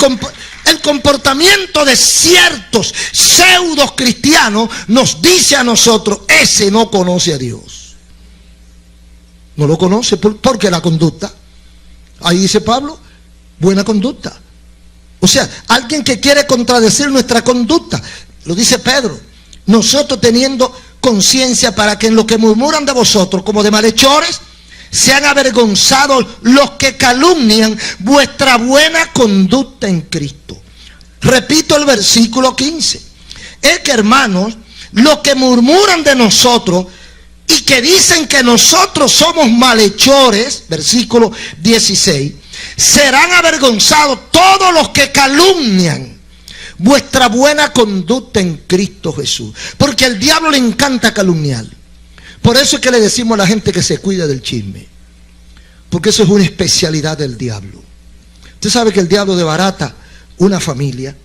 comportamiento de ciertos pseudos cristianos nos dice a nosotros: ese no conoce a Dios. No lo conoce porque la conducta, ahí dice Pablo, buena conducta. O sea, alguien que quiere contradecir nuestra conducta, lo dice Pedro, nosotros teniendo conciencia para que en lo que murmuran de vosotros como de malhechores, sean avergonzados los que calumnian vuestra buena conducta en Cristo. Repito el versículo 15. Es que, hermanos, los que murmuran de nosotros y que dicen que nosotros somos malhechores, versículo 16, serán avergonzados todos los que calumnian vuestra buena conducta en Cristo Jesús. Porque al diablo le encanta calumniar. Por eso es que le decimos a la gente que se cuide del chisme, porque eso es una especialidad del diablo. Usted sabe que el diablo desbarata una familia,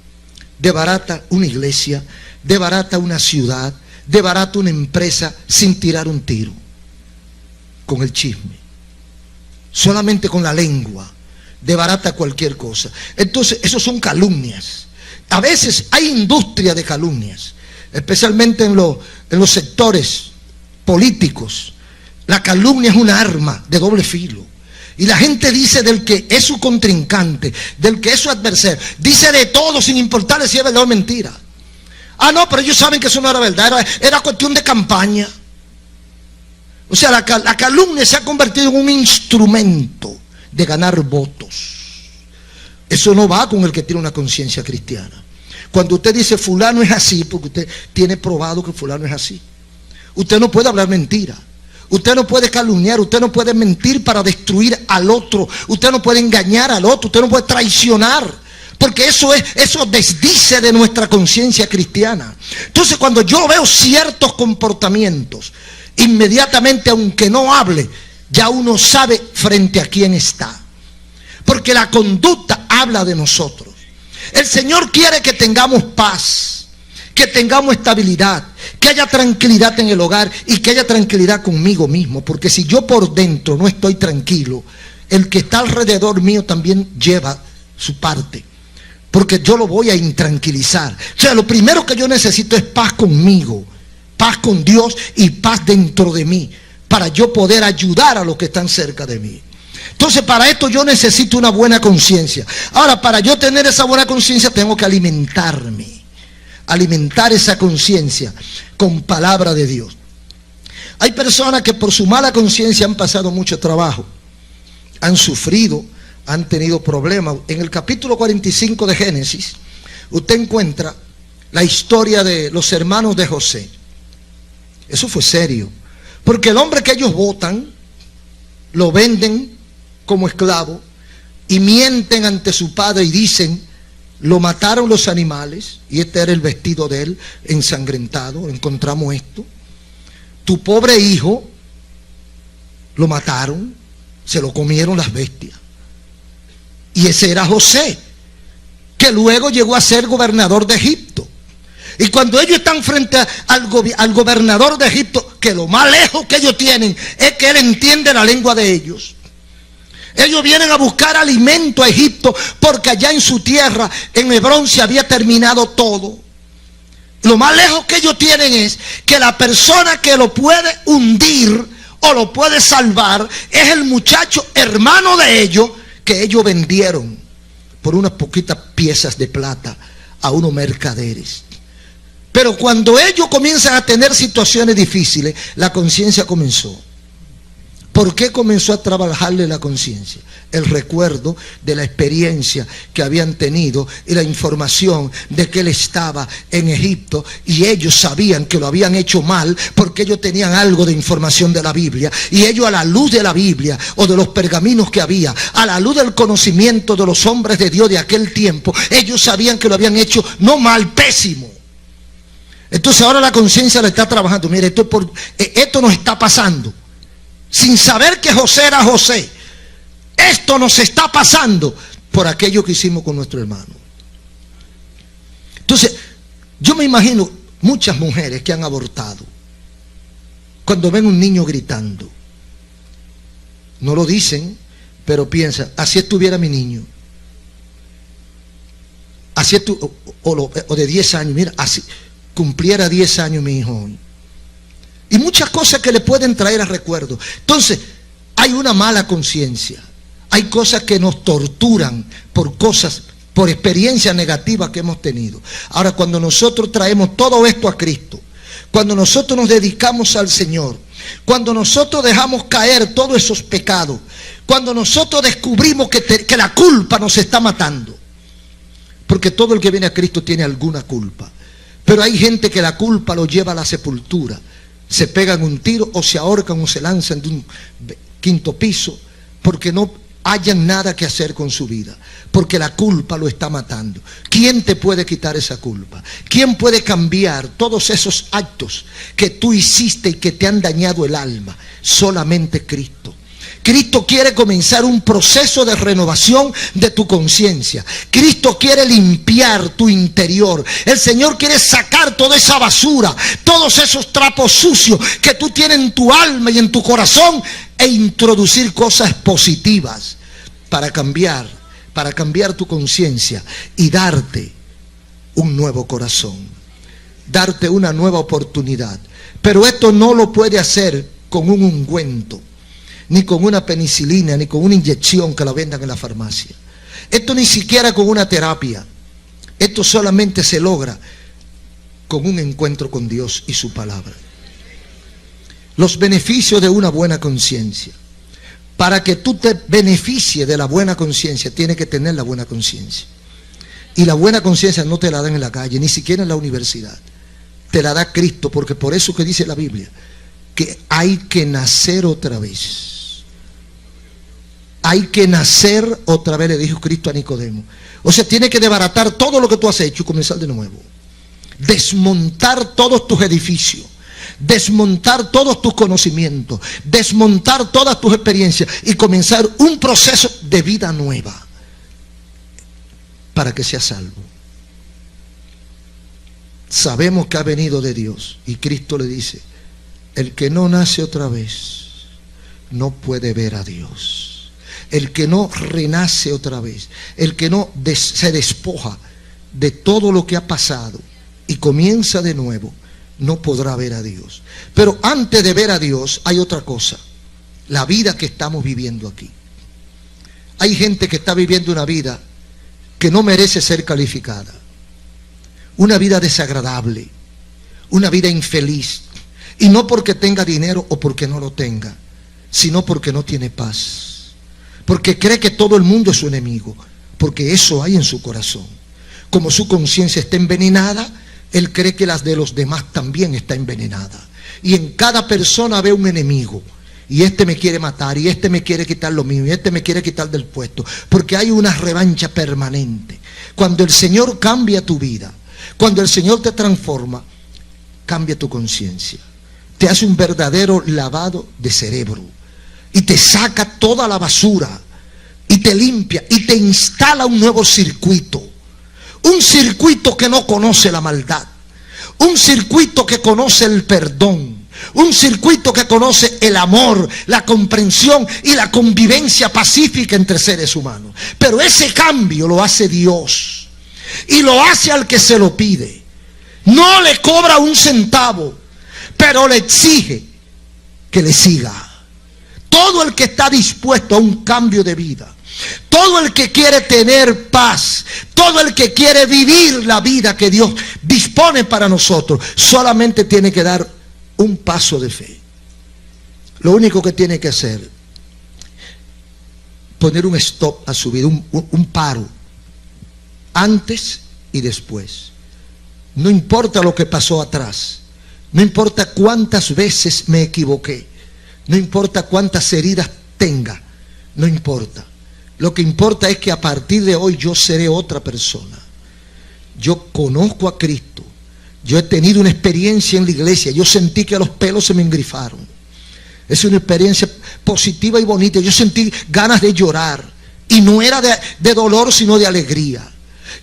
desbarata una iglesia, desbarata una ciudad, desbarata una empresa sin tirar un tiro, con el chisme, solamente con la lengua, desbarata cualquier cosa. Entonces, eso son calumnias. A veces hay industria de calumnias, especialmente en los sectores políticos. La calumnia es una arma de doble filo. Y la gente dice del que es su contrincante, del que es su adversario, dice de todo sin importarle si es verdad o mentira. Ah, no, pero ellos saben que eso no era verdad, era cuestión de campaña. O sea, la calumnia se ha convertido en un instrumento de ganar votos. Eso no va con el que tiene una conciencia cristiana. Cuando usted dice fulano es así, porque usted tiene probado que fulano es así. Usted no puede hablar mentira. Usted no puede calumniar. Usted no puede mentir para destruir al otro. Usted no puede engañar al otro. Usted no puede traicionar. Porque eso desdice de nuestra conciencia cristiana. Entonces, cuando yo veo ciertos comportamientos, inmediatamente, aunque no hable, ya uno sabe frente a quién está. Porque la conducta habla de nosotros. El Señor quiere que tengamos paz, que tengamos estabilidad, que haya tranquilidad en el hogar y que haya tranquilidad conmigo mismo. Porque si yo por dentro no estoy tranquilo, el que está alrededor mío también lleva su parte. Porque yo lo voy a intranquilizar. O sea, lo primero que yo necesito es paz conmigo, paz con Dios y paz dentro de mí, para yo poder ayudar a los que están cerca de mí. Entonces, para esto yo necesito una buena conciencia. Ahora, para yo tener esa buena conciencia tengo que alimentarme. Alimentar esa conciencia con palabra de Dios. Hay personas que por su mala conciencia han pasado mucho trabajo, han sufrido, han tenido problemas. En el capítulo 45 de Génesis, usted encuentra la historia de los hermanos de José. Eso fue serio, porque el hombre que ellos botan, lo venden como esclavo y mienten ante su padre y dicen: lo mataron los animales, y este era el vestido de él, ensangrentado, encontramos esto. Tu pobre hijo lo mataron, se lo comieron las bestias. Y ese era José, que luego llegó a ser gobernador de Egipto. Y cuando ellos están frente al gobernador de Egipto, que lo más lejos que ellos tienen es que él entiende la lengua de ellos. Ellos vienen a buscar alimento a Egipto porque allá en su tierra, en Hebrón, se había terminado todo. Lo más lejos que ellos tienen es que la persona que lo puede hundir o lo puede salvar es el muchacho hermano de ellos, que ellos vendieron por unas poquitas piezas de plata a unos mercaderes. Pero cuando ellos comienzan a tener situaciones difíciles, la conciencia comenzó. ¿Por qué comenzó a trabajarle la conciencia? El recuerdo de la experiencia que habían tenido y la información de que él estaba en Egipto y ellos sabían que lo habían hecho mal porque ellos tenían algo de información de la Biblia, y ellos, a la luz de la Biblia o de los pergaminos que había, a la luz del conocimiento de los hombres de Dios de aquel tiempo, ellos sabían que lo habían hecho no mal, pésimo. Entonces ahora la conciencia le está trabajando. Mire, esto nos está pasando sin saber que José era José. Esto nos está pasando por aquello que hicimos con nuestro hermano. Entonces, yo me imagino muchas mujeres que han abortado cuando ven un niño gritando. No lo dicen, pero piensan, así estuviera mi niño. Así o de 10 años, mira, así cumpliera 10 años mi hijo hoy. Y muchas cosas que le pueden traer a recuerdo. Entonces, hay una mala conciencia. Hay cosas que nos torturan por cosas, por experiencias negativas que hemos tenido. Ahora, cuando nosotros traemos todo esto a Cristo, cuando nosotros nos dedicamos al Señor, cuando nosotros dejamos caer todos esos pecados, cuando nosotros descubrimos que la culpa nos está matando, porque todo el que viene a Cristo tiene alguna culpa, pero hay gente que la culpa lo lleva a la sepultura. Se pegan un tiro o se ahorcan o se lanzan de un 5º piso porque no hayan nada que hacer con su vida, porque la culpa lo está matando. ¿Quién te puede quitar esa culpa? ¿Quién puede cambiar todos esos actos que tú hiciste y que te han dañado el alma? Solamente Cristo. Cristo quiere comenzar un proceso de renovación de tu conciencia. Cristo quiere limpiar tu interior. El Señor quiere sacar toda esa basura, todos esos trapos sucios que tú tienes en tu alma y en tu corazón, e introducir cosas positivas para cambiar tu conciencia y darte un nuevo corazón, darte una nueva oportunidad. Pero esto no lo puede hacer con un ungüento, ni con una penicilina, ni con una inyección que la vendan en la farmacia. Esto ni siquiera con una terapia. Esto solamente se logra con un encuentro con Dios y su palabra. Los beneficios de una buena conciencia. Para que tú te beneficies de la buena conciencia, tienes que tener la buena conciencia. Y la buena conciencia no te la dan en la calle, ni siquiera en la universidad. Te la da Cristo, porque por eso que dice la Biblia, que hay que nacer otra vez. Hay que nacer otra vez, le dijo Cristo a Nicodemo. O sea, tiene que desbaratar todo lo que tú has hecho y comenzar de nuevo. Desmontar todos tus edificios, desmontar todos tus conocimientos, desmontar todas tus experiencias y comenzar un proceso de vida nueva para que seas salvo. Sabemos que ha venido de Dios y Cristo le dice, el que no nace otra vez no puede ver a Dios. El que no renace otra vez, el que no se despoja de todo lo que ha pasado y comienza de nuevo, no podrá ver a Dios. Pero antes de ver a Dios hay otra cosa, la vida que estamos viviendo aquí. Hay gente que está viviendo una vida que no merece ser calificada, una vida desagradable, una vida infeliz, y no porque tenga dinero o porque no lo tenga, sino porque no tiene paz. Porque cree que todo el mundo es su enemigo, porque eso hay en su corazón. Como su conciencia está envenenada, él cree que las de los demás también está envenenada. Y en cada persona ve un enemigo. Y este me quiere matar, y este me quiere quitar lo mío, y este me quiere quitar del puesto. Porque hay una revancha permanente. Cuando el Señor cambia tu vida, cuando el Señor te transforma, cambia tu conciencia. Te hace un verdadero lavado de cerebro. Y te saca toda la basura y te limpia y te instala un nuevo circuito. Un circuito que no conoce la maldad. Un circuito que conoce el perdón. Un circuito que conoce el amor, la comprensión y la convivencia pacífica entre seres humanos. Pero ese cambio lo hace Dios. Y lo hace al que se lo pide. No le cobra un centavo, pero le exige que le siga. Todo el que está dispuesto a un cambio de vida, todo el que quiere tener paz, todo el que quiere vivir la vida que Dios dispone para nosotros, solamente tiene que dar un paso de fe. lo único que tiene que hacer, poner un stop a su vida, un paro, antes y después. No importa lo que pasó atrás, no importa cuántas veces me equivoqué, no importa cuántas heridas tenga, no importa. Lo que importa es que a partir de hoy yo seré otra persona. Yo conozco a Cristo, yo he tenido una experiencia en la iglesia, yo sentí que los pelos se me engrifaron. Es una experiencia positiva y bonita. Yo sentí ganas de llorar, y no era de dolor sino de alegría.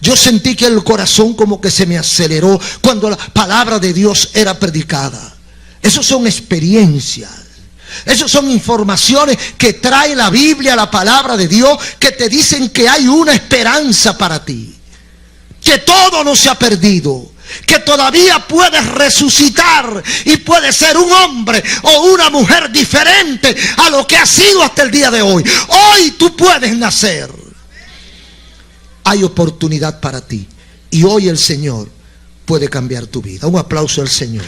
Yo sentí que el corazón como que se me aceleró cuando la palabra de Dios era predicada. Esas son experiencias. Esas son informaciones que trae la Biblia, la palabra de Dios, que te dicen que hay una esperanza para ti, que todo no se ha perdido, que todavía puedes resucitar y puedes ser un hombre o una mujer diferente a lo que has sido hasta el día de hoy. Hoy tú puedes nacer. Hay oportunidad para ti, y hoy el Señor puede cambiar tu vida. Un aplauso al Señor.